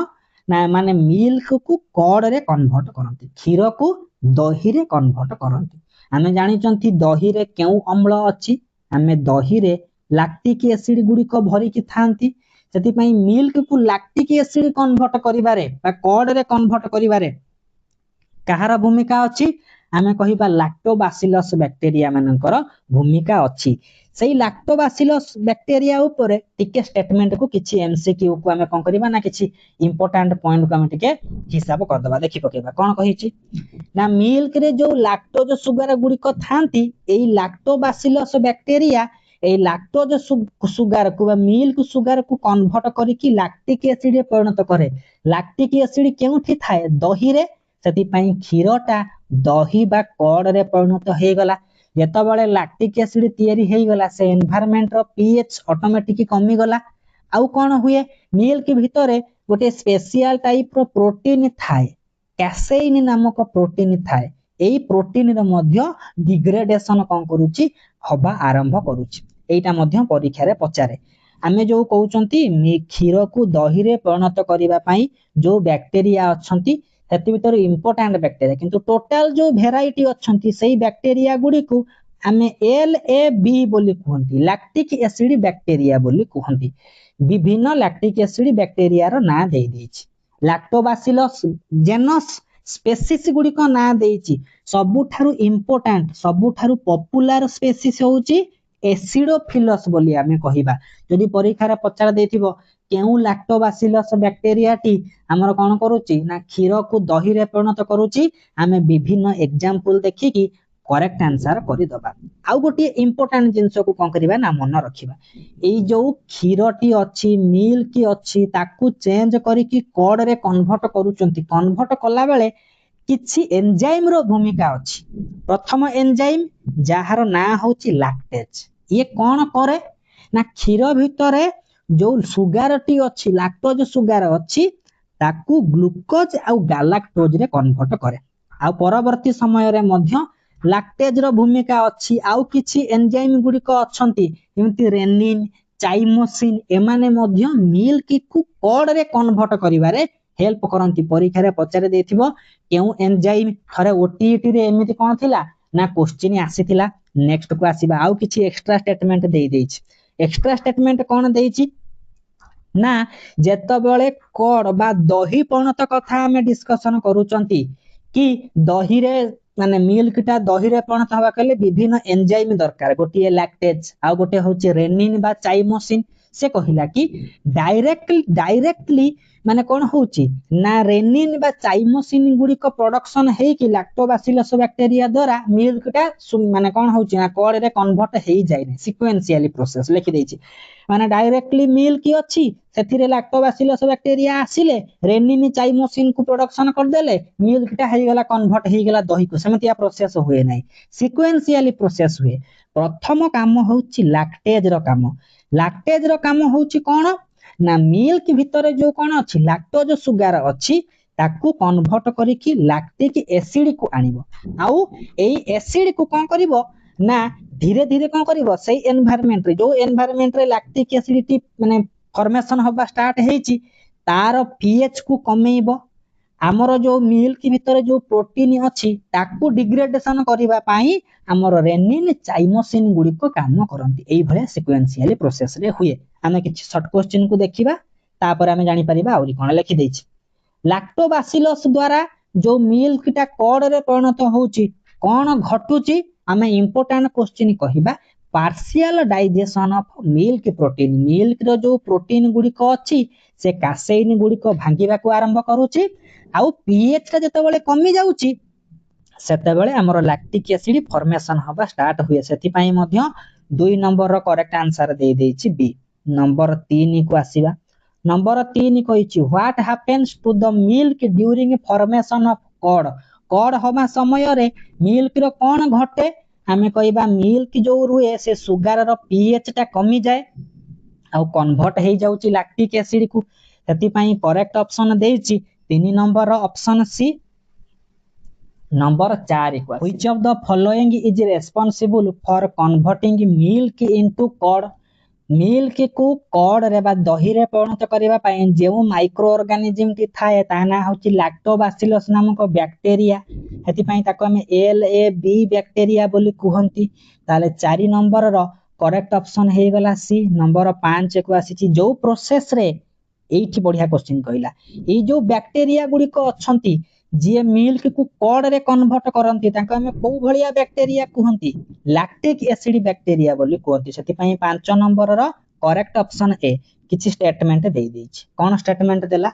S1: ना माने मिल्क को कर्ड रे कन्वर्ट करंती क्षीर को दही रे कन्वर्ट करंती आमे जानि चंती दही रे केउ अम्ल अछि आमे दही रे लैक्टिक एसिड गुडी को भरी कि थांती सेति पई मिल्क को लैक्टिक एसिड कन्वर्ट करिबारे बा कर्ड रे कन्वर्ट करिबारे कहार भूमिका अछि आमे कहिबा लैक्टोबासिलस बैक्टीरिया मानकर भूमिका अछि सेही लैक्टोबासिलस बैक्टीरिया ऊपर टिके स्टेटमेंट को किछि एमसीक्यू को आमे कोन करिबा ना किछि इंपोर्टेंट पॉइंट को आमे टिके हिसाब कर दबा देखि पकेबा कोन कहिछि ना मिल्क रे जो लैक्टोज सुगर गुडी को थांती एई लैक्टोबासिलस बैक्टीरिया ए लैक्टोज सुगर को मिल्क सुगर को कन्वर्ट करी कि लैक्टिक एसिड रे परिणत करे लैक्टिक एसिड केउठी थाए दही रे सेति पई क्षीरटा दही बा कर्ड रे परिणत हे गला जेतबळे लैक्टिक एसिड तयारी हे गला से एनवायरनमेंट रो पीएच ऑटोमेटिक कमी गला आउ कोन हुए मिल्क भितरे गोटे स्पेशल टाइप रो प्रोटीन थाए कैसेइन नामक प्रोटीन थाए एई प्रोटीन रो मध्य डिग्रेडेशन कोन करूची हबा आरंभ करूची एटा मध्य परीक्षा रे पचारे आमे जो कहउचंती क्षीर को दही रे परिणत करिबा पई जो बैक्टीरिया अछंती सेति भीतर इंपोर्टेंट बैक्टीरिया किंतु टोटल जो वेराइटी अछंती सेही बैक्टीरिया गुडी को आमे LAB बोली कहंती लैक्टिक एसिड बैक्टीरिया बोली कहंती विभिन्न लैक्टिक एसिड बैक्टीरिया रो ना देई देछि लैक्टोबासिलस जेनस स्पेसीज गुडी को ना देछि सबुठारु इंपोर्टेंट सबुठारु पॉपुलर स्पेसीज होउची एसिडोफिलस बोली आमे कहिबा जदि परीक्षा रे पचार देथिबो केउ लैक्टोबासिलस बैक्टीरिया टी हमर कोन करूची ना क्षीर को दही रे परिणत करूची आमे विभिन्न एग्जांपल देखि कि करेक्ट आंसर करि दबा आउ गोटे इंपोर्टेंट जिंस को कोन करिबा ना मन रखिबा एई जो क्षीर टी अछि मिल्क अछि ताकू चेंज करी कि कर्ड रे कन्वर्ट करूचंती कन्वर्ट कला बेले किछि एंजाइम रो भूमिका अछि प्रथम एंजाइम जाहार ना होची लैक्टेज ये कोन करे ना क्षीर भितरे जो सुगर टी अछि लैक्टोज सुगर अछि ताकू ग्लूकोज आ गैलाक्टोज रे कन्वर्ट करे आ परवर्ती समय रे मध्य लैक्टेज रो भूमिका अछि आउ किछि एंजाइम गुडी को अछंती जेमति रेनिन चाइमोसिन एमाने मध्य मिल्क को कर्ड रे कन्वर्ट करिवारे हेल्प करंती। परीक्षा रे पचारे देथिबो केउ एंजाइम थरे ओटीईटी रे एमिति कोन थिला ना क्वेश्चन आसीथिला। नेक्स्ट को आसीबा आउ किछि एक्स्ट्रा स्टेटमेंट देई देछि। एक्स्ट्रा स्टेटमेंट कोन देइछि ना जेतबेले कर्ड बा दही पणत कथा हमें डिस्कशन करूचंती कि दही रे माने मिल्क टा दही रे पणत हवा कले विभिन्न एंजाइम दरकार। गोटे लैक्टेज आ गोटे होचे रेनिन बा चाइमोसिन। से कहिला कि डायरेक्टली माने कोन होची ना रेनिन बा चाइमोसिन गुडी को प्रोडक्शन हे कि लैक्टोबैसिलस बैक्टीरिया द्वारा मिल्क टा माने कोन होची ना कर्ड रे कन्वर्ट हेई जाय नै। सिक्वेंशियली प्रोसेस लिखि देछि माने डायरेक्टली मिल्क अछि सेथिरे लैक्टोबैसिलस बैक्टीरिया आसिले रेनिन चाइमोसिन को प्रोडक्शन कर देले मिल्क टा हेई गेला कन्वर्ट हेई गेला दही को। सेमतिया प्रोसेस हुए नै, सिक्वेंशियली प्रोसेस हुए। प्रथम काम होची लैक्टेज रो काम। लैक्टेज रो काम होची कोन ना मिल्क भितरे जो कोन अछि लैक्टोज सुगर अछि ताकू कन्वर्ट करिकि लैक्टिक एसिड को आनिबो। आउ एई एसिड को कोन करिवो ना धीरे धीरे कोन करिवो सेई एनवायरनमेंट रे जो एनवायरनमेंट रे लैक्टिक एसिडिटी माने फॉर्मेशन होबा स्टार्ट हेची तार पीएच को कमेइबो। हमर जो मिल्क भितरे जो प्रोटीन अछि ताकू डिग्रेडेशन करिवा पई हमर रेनिन चाइमोसिन गुडी को काम करंती। एई भले सिक्वेंशियली प्रोसेस रे हुए। हमें किछ शॉर्ट क्वेश्चन को देखिबा तापर हमें जानि परिबा औरी कोन लिखि देछि। लैक्टोबैसिलस द्वारा जो मिल्क टा कर्ड रे परिणत होउची कोन घटुची हमें इंपोर्टेंट क्वेश्चन कहिबा partial digestion of milk protein. Milk रो जो प्रोटीन गुडी को अछि से कासेइन गुडी को भांगीबा को आरंभ करूची आउ पीएच टा जतबेले कमी जाउची सेतबेले हमर लैक्टिक एसिड फॉर्मेशन होबा स्टार्ट हुए। सेति पई मध्य 2 नंबर रो करेक्ट आंसर दे देछि बी। नंबर 3 को आसीबा। नंबर 3 कहिछि what happens to the milk during formation of curd. Curd होबा समय रे मिल्क रो कोन घटे हमें कहिबा मिल्क जो रुए से सुगर रो पीएच टा कमी जाए आउ कन्वर्ट हेई जाउची लैक्टिक एसिड को। सेति पई करेक्ट ऑप्शन देछि 3 नंबर रो ऑप्शन सी। नंबर 4 को which of the following is responsible for converting milk into curd. Milk को कर्ड रे बा दही रे परिणत करिवा पई जेउ माइक्रो ऑर्गेनिज्म टी थाए ता ना होची लैक्टोबैसिलस नामक बैक्टीरिया। हेति पई ताको हम LAB बैक्टीरिया बोली कहंती। ताले 4 नंबर रो करेक्ट ऑप्शन हे गला सी। नंबर 5 को आसीची जो प्रोसेस रे एठी बढ़िया क्वेश्चन कहिला ए जो बैक्टीरिया गुडी को अछंती जे मिल्क को कर्ड रे कन्वर्ट करंती ताको हम को भलिया बैक्टीरिया कहंती लैक्टिक एसिड बैक्टीरिया बोली कहंती। सेति पई 5 नंबर रो करेक्ट ऑप्शन ए। किछि स्टेटमेंट देई देछि। कोन स्टेटमेंट देला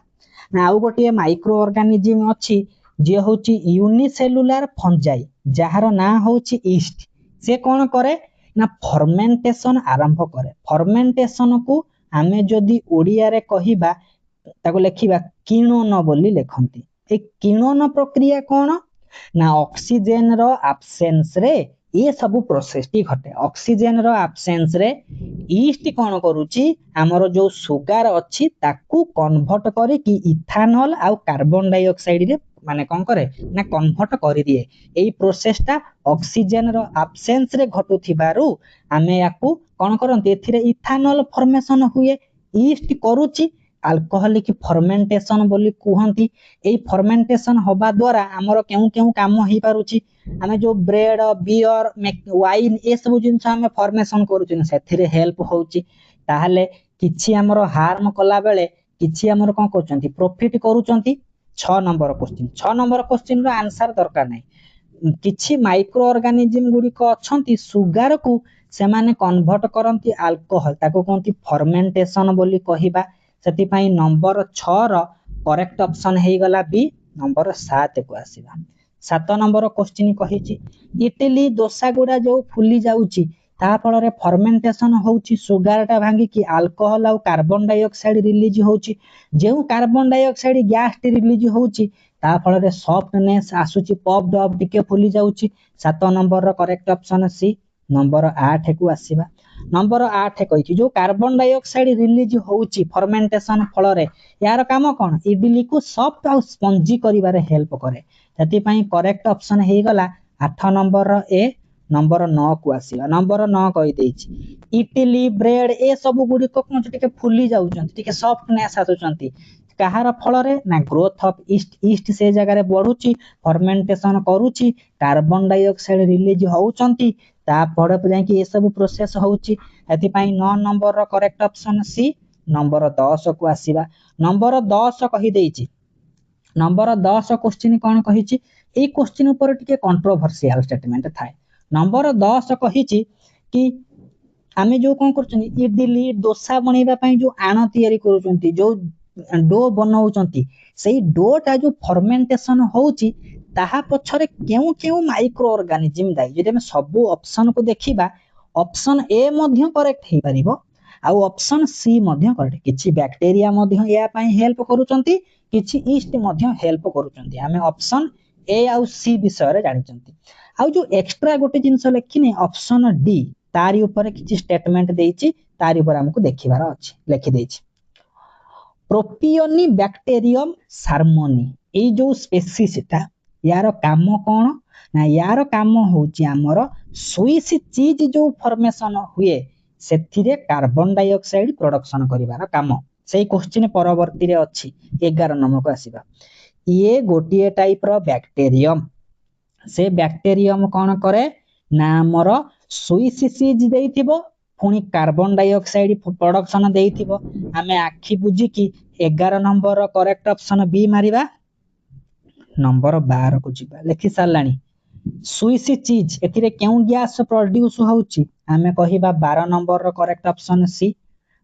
S1: ना आउ गोटे माइक्रो ऑर्गेनिज्म अछि जे होची यूनिसेलुलर फंजाई जहार ना होची ईस्ट। से कोन करे ना फर्मेंटेशन आरंभ करे। फर्मेंटेशन को हमें जदि ओडिया रे कहिबा ताको लेखिबा किणन बोली लेखंती। ए किणन प्रक्रिया कोन ना ऑक्सीजन रो एब्सेंस रे ये सब प्रोसेस टी घटे। ऑक्सीजन रो एब्सेंस रे ईस्ट कोन करूची हमरो जो सुगर अछि ताकू कन्वर्ट करे कि इथानॉल आ कार्बन डाइऑक्साइड रे माने कोन करे ना कन्वर्ट करि दिए। एई प्रोसेस टा ऑक्सीजन रो एब्सेंस रे घटुथिबारु हमें याकू कोन करंती एथिरे इथानॉल फॉर्मेशन हुए। ईस्ट करूची अल्कोहलिक फर्मेंटेशन बोली कहंती। एई फर्मेंटेशन होबा द्वारा हमरो केउ केउ काम होई पारुची। हमें जो ब्रेड बियर वाइन ए सब जिंस हमें फॉर्मेशन करूची सेथिरे हेल्प होउची। ताहले किछि हमरो हार्म कला बेले किछि हमरो कोन करचंती प्रॉफिट करूचंती। 6 नंबर क्वेश्चन 6 नंबर क्वेश्चन रो आंसर दरकार नै। किछि माइक्रो ऑर्गेनिज्म गुडी को अछंती सुगर को से माने कन्वर्ट करंती अल्कोहल ताको कोंती फर्मेंटेशन बोली कहिबा। सेति पई नंबर 6 रो करेक्ट ऑप्शन हे गला बी। नंबर 7 को आसीबा। 7 नंबर क्वेश्चन कहिछि इडली डोसा गुडा जो फुली जाउची ता फल रे फर्मेंटेशन होउची सुगर टा भांगी कि अल्कोहल आ कार्बन डाइऑक्साइड रिलीज होउची। जेउ कार्बन डाइऑक्साइड गैस टी रिलीज होउची ता फल रे सॉफ्टनेस आसुची पॉप्ड अप टिके फुली जाउची। 7 नंबर रो करेक्ट ऑप्शन सी। नंबर 8 को आसीबा। नंबर 8 कहिछि जो कार्बन डाइऑक्साइड रिलीज होउची फर्मेंटेशन फल रे यार काम कोन इडली को सॉफ्ट आ स्पंजी करिवारे हेल्प करे। सेति पई करेक्ट ऑप्शन हे गला 8 नंबर रो ए। नंबर 9 को आसीबा नंबर 9 कहि देछि इडली ब्रेड ए सब गुडी को कोन टिके फुली जाउचंती टिके सॉफ्टनेस आसुचंती कहार फल रे ना ग्रोथ ऑफ ईस्ट ईस्ट से जगह रे बढ़ुची फर्मेंटेशन करूची कार्बन डाइऑक्साइड रिलीज होउचंती ता पड़े पे जाई कि ए सब प्रोसेस होउची एति पई 9 नंबर रो करेक्ट ऑप्शन सी नंबर 10 को आसीबा नंबर 10 कहि देछि नंबर 10 क्वेश्चन कोन कहिछि ए क्वेश्चन ऊपर टिके कंट्रोवर्शियल स्टेटमेंट थाए नंबर 10 कहिछि कि आमे जो कोन करछनी इडली डोसा बनेबा पई जो आण तयारी करूचंती जो डो बनाउचंती सेही डोटा जो फर्मेंटेशन होउची ताहा पछरे केउ केउ माइक्रो ऑर्गेनिज्म दाई जदि हम सब ऑप्शन को देखिबा ऑप्शन ए मध्य करेक्ट हे परिबो आ ऑप्शन सी मध्य करेक्ट किछि बैक्टीरिया मध्य या पई हेल्प करूचंती किछि ईस्ट मध्य हेल्प करूचंती हमें ऑप्शन ए आ सी विषय रे जानिचंती आ जो एक्स्ट्रा गोटे जिंस लेखिने ऑप्शन डी तारी ऊपर किछि स्टेटमेंट देइछि तारी ऊपर हमकु देखिबार अछि लेखि देइछि प्रोपियोनी बैक्टीरियम सार्मोनी ए जो स्पेसीस ता यार काम कोन ना यार काम होउची हमर स्विस चीज जो फॉर्मेशन हुए सेथिरे कार्बन डाइऑक्साइड प्रोडक्शन करिवार काम सेही क्वेश्चन परवर्ती रे अछि 11 नंबर को आसीबा ये गोटिए टाइप रो बैक्टीरियम से बैक्टीरियम कोन करे ना हमर स्विस चीज देइथिबो पुनी कार्बन डाइऑक्साइड प्रोडक्शन देइथिबो हमें आखि बुझी कि 11 नंबर रो करेक्ट ऑप्शन बी मारिबा नंबर 12 को जिबा लेखि सारलानी स्विस चीज एथिरे केउ गैस प्रोड्यूस होउची हमें कहिबा 12 नंबर रो करेक्ट ऑप्शन सी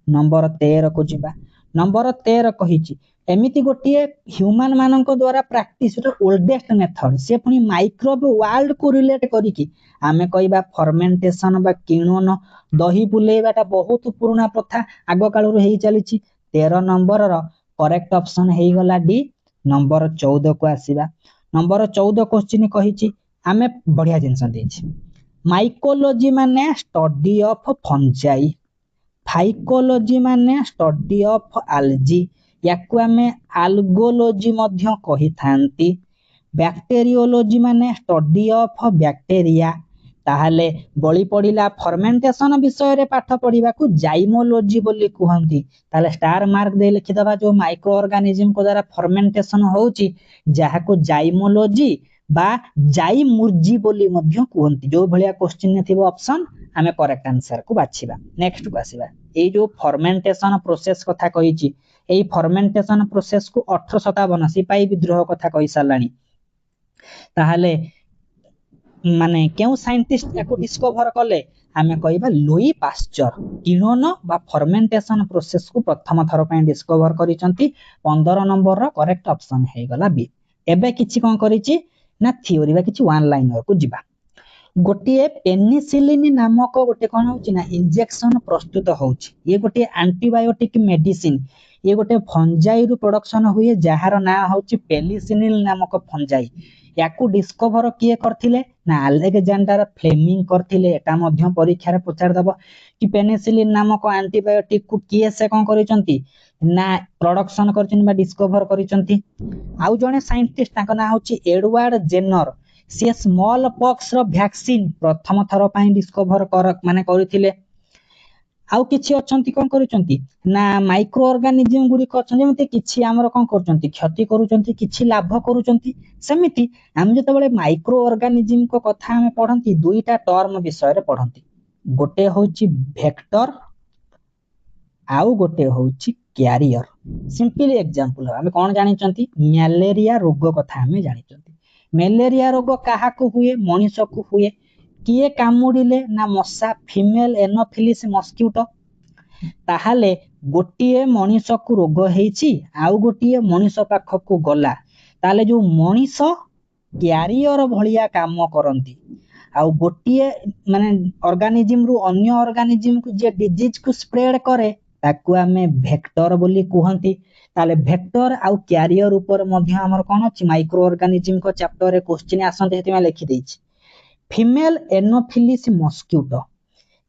S1: नंबर 13 को जिबा नंबर 13 कहिची एमिति गोटिए ह्यूमन मानक द्वारा प्रैक्टिस रो ओल्डेस्ट मेथड से पुनी माइक्रोब वर्ल्ड को रिलेट करिकी हमें कहिबा फर्मेंटेशन बा किणोन दही बुलेबाटा बहुत पुराना प्रथा आगो कालरु हेई चलीची 13 नंबर रो करेक्ट ऑप्शन हेई गला डी नंबर 14 को आसीबा नंबर 14 क्वेश्चन कहिची हमें बढ़िया जिंस देछि माइकोलॉजी माने स्टडी ऑफ फंजाई फाइकोलॉजी माने स्टडी ऑफ एल्गी याकु हमें एल्गोलॉजी मध्य कहि थांती बैक्टीरियोलॉजी माने स्टडी ऑफ बैक्टीरिया ताहले बळी पडिला फर्मेंटेशन विषय रे पाठ पढिबा को जाइमोलॉजी बोली कहंती ताले स्टार मार्क दे लिखि दबा जो माइक्रो ऑर्गेनिज्म को द्वारा फर्मेंटेशन होउची जहा को जाइमोलॉजी बा जाइमुर्जी बोली मध्य कहंती जो भलिया क्वेश्चन ने थिबो ऑप्शन हमें करेक्ट आंसर को बाछिबा नेक्स्ट को आसीबा ए जो फर्मेंटेशन प्रोसेस कथा कहिची एई फर्मेंटेशन प्रोसेस को 1857 सिपाही विद्रोह कथा कहि सारलानी ताहाले माने केउ साइंटिस्ट याको डिस्कवर कले हमें कहिबा लुई पास्चर किणोन बा फर्मेंटेशन प्रोसेस को प्रथम थर पय डिस्कवर करिसंती 15 नंबर रो करेक्ट ऑप्शन हे गला बी एबे किछि कोन करिछि ना थ्योरी बा किछि वन लाइनर को जिबा गोटिए पेनिसिलिन नामक गोटे कोन होछि ना इंजेक्शन प्रस्तुत होछि ये गोटे एंटीबायोटिक मेडिसिन ये गोटे फंजाई रु प्रोडक्शन हुए जहार ना होछि पेनिसिलिन नामक फंजाई याकू डिस्कवर किए करथिले ना अलेक्जेंडर फ्लेमिंग करथिले एटा मध्य परीक्षा रे पचार दबो कि पेनिसिलिन नामक एंटीबायोटिक को किए से कोन करिसंती ना प्रोडक्शन करछन बा डिस्कवर करिसंती आउ जने साइंटिस्ट ताका ना होछि एडवर्ड जेनर से स्मॉल पॉक्स रो वैक्सीन प्रथम थर पय डिस्कवर कर माने करिथिले आउ किछि अछंती कोन करिसंती ना माइक्रो ऑर्गेनिज्म गुडी करछन जेमते किछि हमर कोन करछंती क्षति करूचंती किछि लाभ करूचंती सेमिति हम जते बेले माइक्रो ऑर्गेनिज्म को कथा हम पढंती दुईटा टर्म विषय रे पढंती गोटे होछि वेक्टर आउ गोटे होछि कैरियर सिंपल एग्जांपल हम कोन जानिचंती मलेरिया रोग कथा हम जानिचंती मलेरिया रोग काहा को हुए मनुष्य को हुए किए कामुडिले ना मशा फीमेल एनोफिलिस मस्किटो ताहाले गोटिए मनुष्य को रोग हेछि आउ गोटिए मनुष्य पाख को गला ताले जो मनुष्य कैरियर भलिया काम करंती आउ गोटिए माने ऑर्गेनिज्म रु अन्य ऑर्गेनिज्म को जे डिजीज को स्प्रेड करे ताकू हमें वेक्टर बोली कहंती ताले वेक्टर आउ कैरियर ऊपर मध्य हमर कोन अछि माइक्रो ऑर्गेनिज्म को चैप्टर रे क्वेश्चन आसंते हेतिमा लिखि देछि फीमेल एनोफिलिस मस्किटो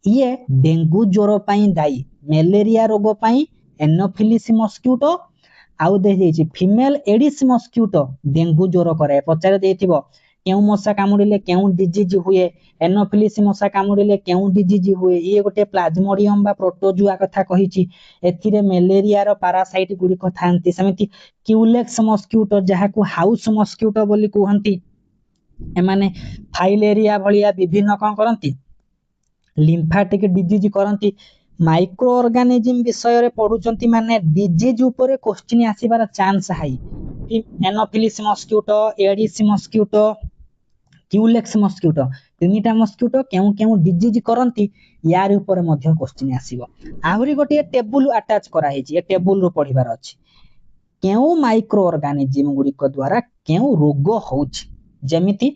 S1: ये डेंगू ज्वर पई दाई मलेरिया रोग पई एनोफिलिस मस्किटो आउ दे देछि फीमेल एडिस मस्किटो डेंगू ज्वर करे पचारे देथिबो केउ मशा कामुड़िले केउ डिजीज हुए एनोफिलिस मशा कामुड़िले केउ डिजीज हुए ये गोटे प्लाज्मोडियम बा प्रोटोजुआ कथा कहिछि एथिरे मलेरिया रो पैरासाइट गुडी थांती समिति क्यूलेक्स मस्क्यूटो जहाकू हाउस मस्क्यूटो बोली कहंती एमाने फाइलेरिया भलिया विभिन्न कोन करंती लिम्फाटिक डिजीज करंती माइक्रो ऑर्गेनिज्म विषय रे पढुचंती माने डिजीज ऊपर क्वेश्चन आसीबार chance high anopheles mosquito aedes mosquito culex mosquito तीनटा मस्क्यूटो केउ केउ डिजीज करंती यार ऊपर मध्ये क्वेश्चन आसीबो आहुरी गोटे टेबल अटैच करा हेची ए टेबल रो पढिबार अछि केउ माइक्रो ऑर्गेनिज्म गुडी को द्वारा केउ रोग होउची जेमिति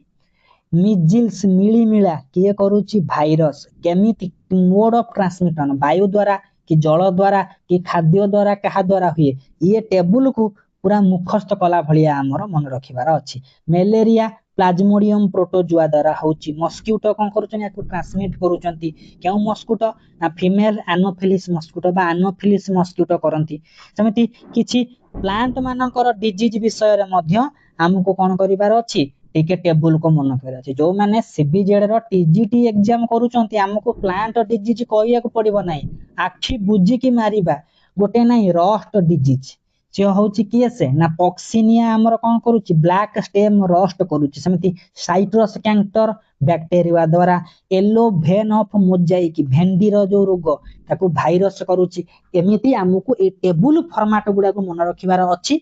S1: मिजिल्स मिलीमिला किए करूची भाइरस केमिति मोड ऑफ ट्रांसमिशन वायु द्वारा कि जल द्वारा कि खाद्य द्वारा कहा द्वारा हुए ये टेबल को पूरा मुखस्त कला भलिया हमर मन रखिबार अछि मलेरिया प्लाज्मोडियम प्रोटोजुआ द्वारा होउची मस्क्यूटो कोन करूचन याकू ट्रांसमिट करूचंती केउ मस्क्यूटो ना फीमेल एनोफिलिस मस्क्यूटो बा एनोफिलिस मस्क्यूटो करंती समिति किछि प्लांट मानकर डिजीज विषय रे मध्य हमको कोन करिबार अछि टिके टेबल को मन कर अछि जो माने सीबीजेड रो टीजीटी एग्जाम करूचंती हमको प्लांट डिजीज कहिया को पड़िबो नै आखि बुझी की मारिबा गोटे नै रस्ट डिजीज जे होउची किए से ना पॉक्सिनिया हमर कोन करूची ब्लैक स्टेम रस्ट करूची समिति साइट्रस कैंकर बैक्टीरिया द्वारा येलो वेन ऑफ मोजाइक भेंडी रो जो रोग ताकू वायरस करूची एमिति हमको ए टेबल फॉर्मेट गुडा को मन रखिबार अछि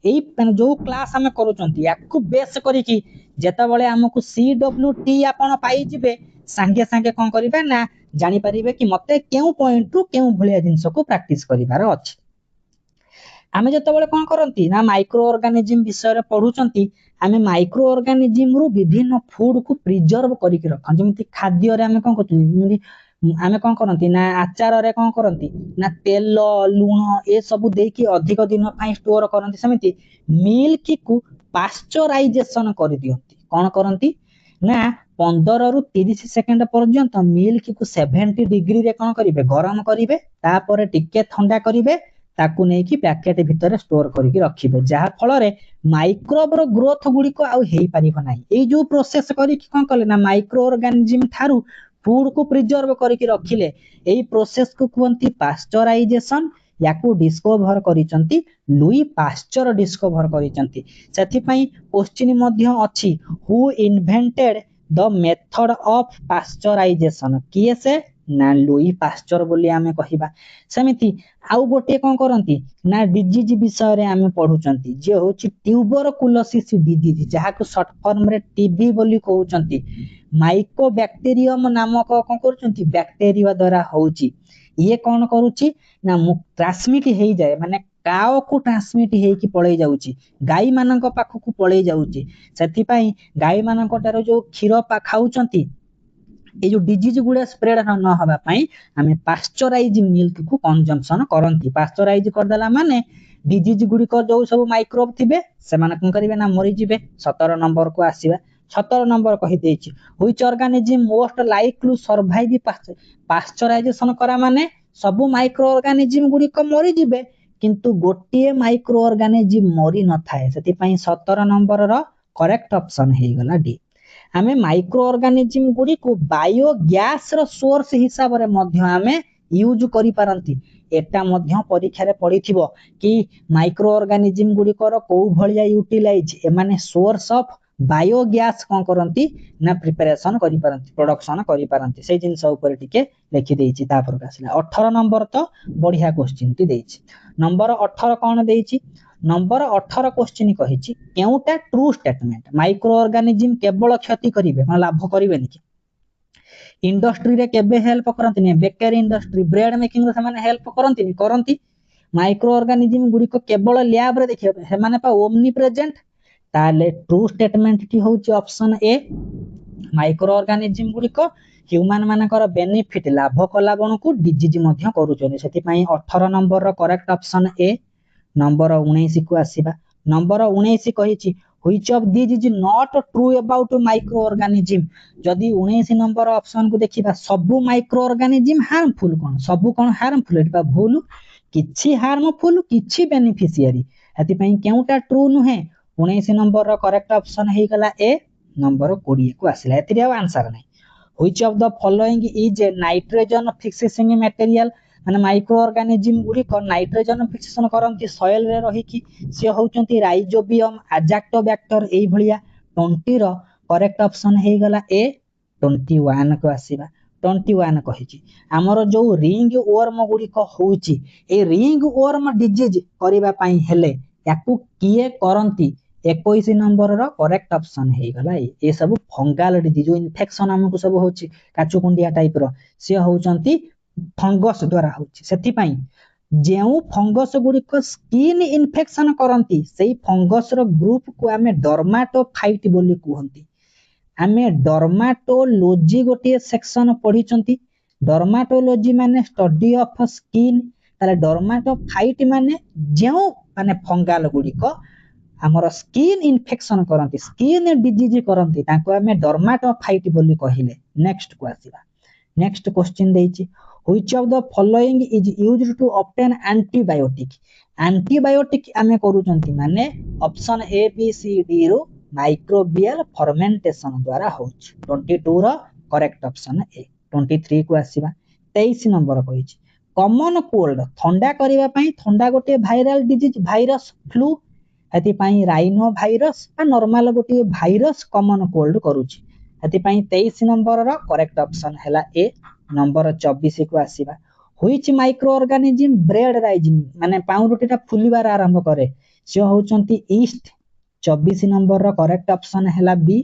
S1: एई जो क्लास हमें करूचंती याकू बेस करी कि जेता बळे हमकु सीडब्ल्यूटी आपण पाई जिबे संगे संगे कोन करिबा ना जानि परिबे कि मते केउ पॉइंट रु केउ भलिया जिंस को प्रैक्टिस करिबार अछि आमे जेता बळे कोन करंती ना माइक्रो ऑर्गेनिज्म विषय रे पढुचंती आमे माइक्रो ऑर्गेनिज्म रु विभिन्न फूड को प्रिजर्व करी के रखन जेमिति खाद्य रे आमे कोन करथि आमे कोन करंती ना आचार रे कोन करंती ना तेल लूण ए सब देकी अधिक दिन पई स्टोर करंती समिति मिल्क को पास्चराइजेशन कर दियंती कोन करंती ना 15 रु 30 सेकंड पर्यंत मिल्क को 70 डिग्री रे कोन करिवे गरम करिवे तापर टिके ठंडा करिवे ताकू नै कि पैकेट भीतर स्टोर करिके रखिबे जहा फल रे माइक्रोब रो ग्रोथ गुडी को आउ हेई परिबो नै ए जो प्रोसेस करी कि कोन करले ना माइक्रो ऑर्गेनिज्म थारू फूड को प्रिजर्व करके रखिले एई प्रोसेस को कहंती पास्चराइजेशन याकू डिस्कवर करिसंती लुई पास्चर डिस्कवर करिसंती सेथि पई क्वेश्चन मध्ये अछि who invented the method of pasteurization किए से ना लुई पास्चर बोली आमे कहिबा समिति आउ गोटे कोन करंती ना डिजीज विषय रे आमे पढुचंती जे होची ट्यूबरकुलोसिस डिजीज जहा को शॉर्ट फॉर्म रे टीबी बोली कहउचंती माइकोबैक्टीरियम नामक कोन करचंती बैक्टीरिया द्वारा होउची ये कोन करूची ना ट्रांसमिट हेई जाय माने काओ को ट्रांसमिट हेई कि पळै जाउची गाई मानक पाख को पळै जाउची सेति पई गाई मानक तारो जो क्षीर पा खाउचंती ए जो डिजीज गुडा स्प्रेड न होबा पई हमें पास्चराइज मिल्क को कंजम्पशन करंती पास्चराइज कर देला माने डिजीज गुडी को जो सब माइक्रोब थिबे से माने कोन करिवे ना मरि जिवे 17 नंबर को आसीबा 17 नंबर कहि देछि which organism most likely survive pasteurization करा माने सब माइक्रो ऑर्गेनिज्म गुडी को मरि जिवे किंतु गोटिए माइक्रो ऑर्गेनिज्म मरि न थाए सेति पई 17 नंबर रो करेक्ट ऑप्शन हे गला डी हमें माइक्रो ऑर्गेनिज्म गुडी को बायोगैस रो सोर्स हिसाब रे मध्य हमें यूज करि पारंती एटा मध्य परीक्षा रे पढिथिबो कि माइक्रो ऑर्गेनिज्म गुडी को को भलिया यूटिलाइज ए माने सोर्स ऑफ बायोगैस कोन करंती ना प्रिपरेशन करि पारंती प्रोडक्शन करि पारंती से जिंस ऊपर टिके लिखि देछि तापर आसीला 18 नंबर तो बढ़िया क्वेश्चन टी देछि नंबर 18 कोन देछि नंबर 18 क्वेश्चन कहिछि केउटा ट्रू स्टेटमेंट माइक्रो ऑर्गेनिज्म केवल क्षति करिवे माने लाभ करिवे नि इंडस्ट्री रे केबे हेल्प करंती नि बेकरी इंडस्ट्री ब्रेड मेकिंग रे समान हेल्प करंती नि करंती माइक्रो ऑर्गेनिज्म गुडी को केवल लैब रे देखिबे से माने पा ओमनी प्रेजेंट ताले ट्रू स्टेटमेंट टी होउची ऑप्शन ए माइक्रो ऑर्गेनिज्म गुडी को ह्यूमन मानकर बेनिफिट लाभ कला बण को डिजीज मध्य करूचनी सेति पई 18 नंबर रो करेक्ट ऑप्शन ए नंबर 19 को आसीबा नंबर 19 कहिछि which of this is not true about micro organism जदी 19 नंबर ऑप्शन को देखिबा सब माइक्रो ऑर्गेनिज्म हार्मफुल कोन हार्मफुल एटा भूल किछि हार्मफुल किछि बेनिफिशियरी हेति पई केउटा ट्रू नुहे 19 नंबर रो करेक्ट ऑप्शन हे गला ए नंबर 20 को आसिला एतिरे आंसर नाही which of the following is a nitrogen fixing material माने माइक्रो ऑर्गेनिज्म गुडी को नाइट्रोजन फिक्सेशन करंती सॉइल रे रही कि से होचंती राइजोबियम अजाक्टोबैक्टर एई भलिया 20 रो करेक्ट ऑप्शन हे गला ए 21 को आसीबा 21 कहिची हमर जो रिंग वर्म गुडी को होची ए रिंग वर्म डिजीज करिबा पई हेले याकू किए करंती 21 नंबर रो करेक्ट ऑप्शन हे गला ए सब फंगल डिजीज जो इन्फेक्शन हमकु सब होची काचुकुंडिया टाइप रो से होचंती फंगस द्वारा होची सेति पई जेउ फंगस गुडी को स्किन इन्फेक्शन करंती सेही फंगस रो ग्रुप को हमें डर्माटोफाइट बोली कहंती आमे डर्माटोलॉजी गोटे सेक्शन पढ़ी डर्माटोलॉजी माने स्टडी ऑफ स्किन ताले डर्माटोफाइट माने जेउ माने फंगल गुडी को हमर स्किन इन्फेक्शन करंती स्किन डिजीज करंती ताको हमें डर्माटोफाइट बोली कहिले नेक्स्ट को आसीबा नेक्स्ट क्वेश्चन देइची which of the following is used to obtain antibiotic antibiotic आमे करूचंती माने option A B C D रो माइक्रोबियल फर्मेंटेशन द्वारा होच 22 रो करेक्ट ऑप्शन ए 23 को आसीबा 23 नंबर कहिची कॉमन कोल्ड ठंडा करिवा पई ठंडा गोटे वायरल डिजीज वायरस फ्लू एति पई राइनो वायरस आ नॉर्मल गोटे वायरस कॉमन कोल्ड करूची एति पई 23 नंबर रो करेक्ट ऑप्शन हैला ए नंबर 24 को आसीबा which micro organism bread rising माने पाउरुटीटा फुलिबार आरंभ करे से होचंती ईस्ट 24 नंबर रो करेक्ट ऑप्शन हैला बी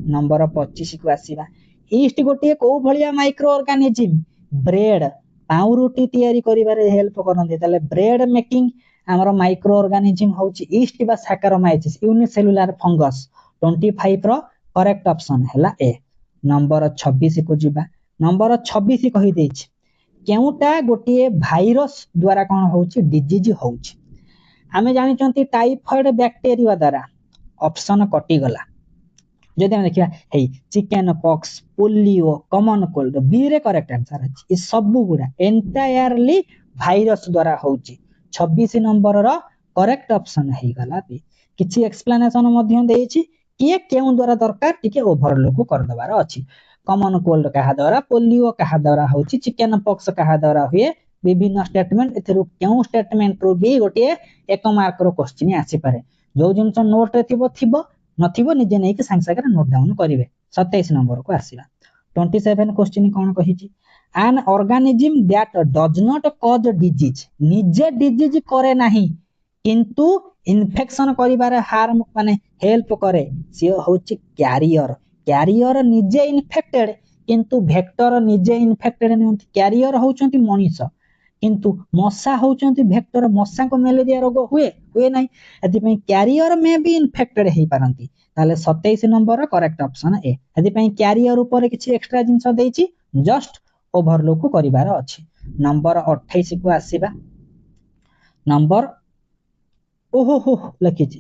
S1: नंबर 25 को आसीबा ईस्ट गोटे को भलिया माइक्रो ऑर्गेनिज्म ब्रेड पाउरुटी तयारी करिबारे हेल्प करनते ताले ब्रेड मेकिंग हमर माइक्रो ऑर्गेनिज्म होची ईस्ट बा सैकरोमाइसिस यूनिसेलुलर फंगस 25 रो करेक्ट ऑप्शन हैला ए नंबर 26 को जिबा नंबर 26 कहि देछि केउटा गोटे भाइरस द्वारा कोन होची डिजीज होची हमें जानि चंती टाइफाइड बैक्टीरिया द्वारा ऑप्शन कटि गला जदि हम देखिया हे chicken pox polio common cold B रे करेक्ट आंसर अछि ई सब गुडा एंटायरली भाइरस द्वारा होची 26 नंबर रो करेक्ट ऑप्शन हे गला बी किछि एक्सप्लेनेशन मध्य देछि कि केउ द्वारा दरकार टिके ओवरलुक कर दबार अछि कॉमन कोल्ड कहा द्वारा पोलियो कहा द्वारा होची चिकन पॉक्स कहा द्वारा हुए विभिन्न स्टेटमेंट एथरु केउ स्टेटमेंट रो भी गोटे एक मार्क रो क्वेश्चन आसी पारे जो जिनस नोट रे थिबो नथिबो निजे नै कि सांगसागर नोट डाउन करिवे 27 नंबर को आसीबा 27 क्वेश्चन कोन कहिची an organism that does not cause disease निजे डिजीज करे नाही किंतु इन्फेक्शन करिबार हार्म माने हेल्प करे से होची कैरियर कैरियर निजे इन्फेक्टेड किंतु वेक्टर निजे इन्फेक्टेड नै कैरियर होचंती मनीष किंतु मशा होचंती वेक्टर मशा को मलेरिया रोग हुए नाही एति पई कैरियर में भी इन्फेक्टेड हे पारंती ताले 27 नंबर करेक्ट ऑप्शन ए एति पई कैरियर ऊपर किछि एक्स्ट्रा जिंस देछि जस्ट ओवरलुक करिवार अछि नंबर 28 को आसीबा नंबर ओहो हो लखिछि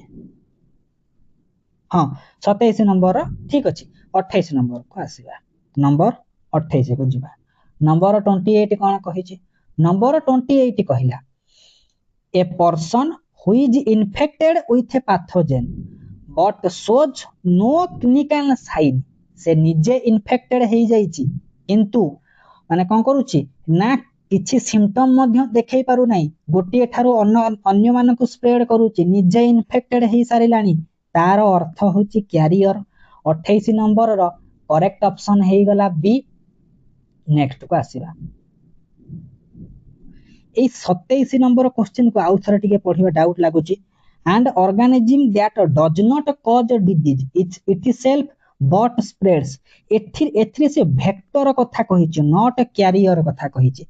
S1: हां 27 नंबर ठीक अछि 28 नंबर को आसीबा नंबर 28 को जिबा नंबर 28 कोन कहिछि नंबर 28 कहिला a person who is infected with a pathogen but shows no clinical sign से निजे इन्फेक्टेड हे जाईची किंतु माने कोन करूची ना किछि सिम्पटम मध्य देखै पारु नै गोटिए ठारो अन्य मानको स्प्रेड करूची निजे इन्फेक्टेड हे सारिलानी तार अर्थ होची कैरियर 28 नंबर रो करेक्ट ऑप्शन हे गला बी नेक्स्ट को आसीबा ए 27 नंबर क्वेश्चन को आउ थरे टिके पढिबा doubt लागुची and organism that does not cause disease it itself but spreads एथि से वेक्टर कथा कहिछि नॉट कैरियर कथा कहिछि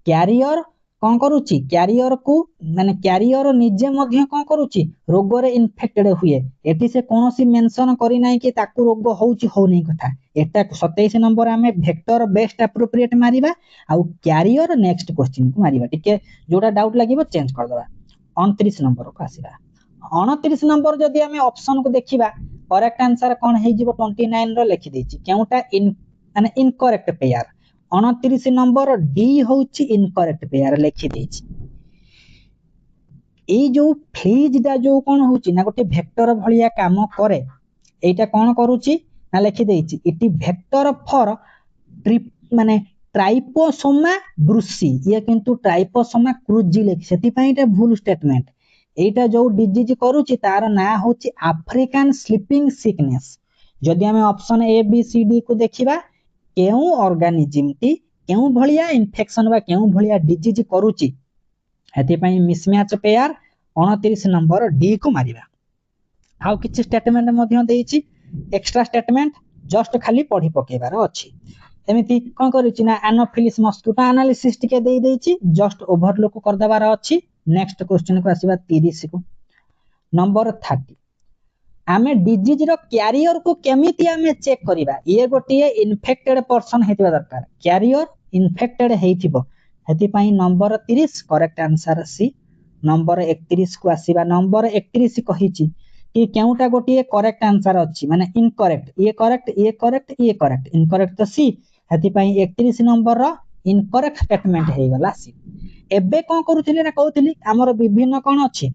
S1: कैरियर कोन करूची कैरियर को माने कैरियर निजे मध्य कोन करूची रोग रे इन्फेक्टेड हुए एथि से कोनोसी मेंशन करि नै कि ताकू रोग होउची हो नै कथा एटा 27 नंबर हमें वेक्टर बेस्ट एप्रोप्रिएट मारिबा आ कैरियर नेक्स्ट क्वेश्चन को मारिबा टिके जोडा डाउट लागिबो चेंज कर दबा 29 नंबर को आसीबा 29 नंबर जदि हमें ऑप्शन को देखिबा करेक्ट आंसर कोन हे जिवो 29 रो लिखि देछि केउटा इन माने इनकरेक्ट पेयर 29 नंबर डी होछि इनकरेक्ट पेयर लिखि देछि ए जो फ्लीज दा जो कोन होछि ना गोटे वेक्टर भलिया काम करे एटा कोन करूछि ना लिखि देछि इट वेक्टर फॉर माने ट्राइपोसोमा ब्रुसी ये किंतु ट्राइपोसोमा क्रुजी लिखि सेति पई एटा भूल स्टेटमेंट एटा जो डिजीज करूची तार ना होची अफ्रीकन स्लीपिंग सिकनेस जदि हमें option A B C D को देखिबा केउ ऑर्गेनिज्म टी केउ भलिया इन्फेक्शन बा केउ भलिया डिजीज करूची हेति पई मिसमैच पेयर 29 नंबर डी को मारिबा हाउ किछि स्टेटमेंट मध्य देइछि एक्स्ट्रा स्टेटमेंट जस्ट खाली पढ़ी पकेबार अछि एमिति कोन करिछि ना एनोफिलिस मस्किटो एनालिसिस टिके देइ देइछि जस्ट ओवरलुक कर दबार अछि नेक्स्ट क्वेश्चन को आसीबा 30 को नंबर 30 आमे डिजीज रो कैरियर को केमिति आमे चेक करिबा ये गोटिए इन्फेक्टेड पर्सन हेतिबा दरकार कैरियर इन्फेक्टेड हेतिबो हेति पई number 30 correct answer C number 31 को आसीबा नंबर 31 कहिछि कि केउटा गोटिए करेक्ट आंसर अछि माने इनकरेक्ट ये करेक्ट इनकरेक्ट तो सी हेति पई 31 नंबर रो इनकरेक्ट स्टेटमेंट हे गला सी एबे कोन करूथिले ना कहउथिली हमर विभिन्न कोन अछि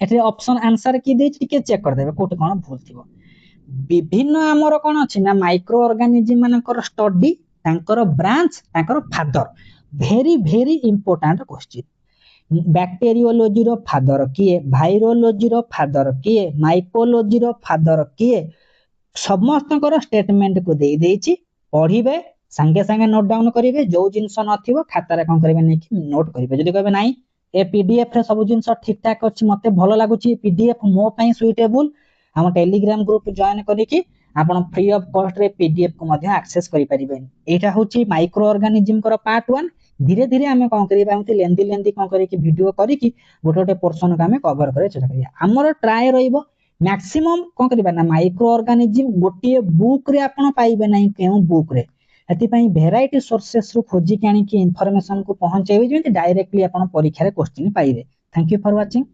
S1: एथे ऑप्शन आंसर की देछि टिके चेक कर देबे कोट कोन भूल थिबो विभिन्न हमर कोन अछि ना माइक्रो ऑर्गेनिज्म मानकर स्टडी तांकर ब्रांच तांकर father very important question bacteriology रो फादर किए वायरोलॉजी रो फादर किए माइकोलॉजी रो फादर किए समस्तकर स्टेटमेंट को देई देछि पढिबे संगे संगे नोट डाउन करिवे जो जिंस नथिबो खाता रे कोन करिवे नै कि नोट करिवे जदि कहबे नाही ए पीडीएफ रे सब जिंस ठीक ठाक अछि मते भलो लागुची पीडीएफ मो पई सुइटेबल हम टेलीग्राम ग्रुप जॉइन करी कि आपण फ्री ऑफ कॉस्ट रे पीडीएफ को मध्ये एक्सेस करि परिबे एटा होची माइक्रो ऑर्गेनिज्म कर पार्ट 1 धीरे धीरे हमें कोन करिबा हमते लेंदी कोन करी कि वीडियो करी कि गोटे पोर्शन को हमें कवर करे चेष्टा करिया हमर ट्राई रहिबो मैक्सिमम कोन करिबा ना माइक्रो ऑर्गेनिज्म गोटे बुक रे आपण पाइबे नै केउ बुक रे हेति पई वेराइटी सोर्सेस रु खोजी के आनी कि इंफॉर्मेशन को पहुंचेबे जेंति डायरेक्टली आपण परीक्षा रे क्वेश्चन पाइबे थैंक यू फॉर वाचिंग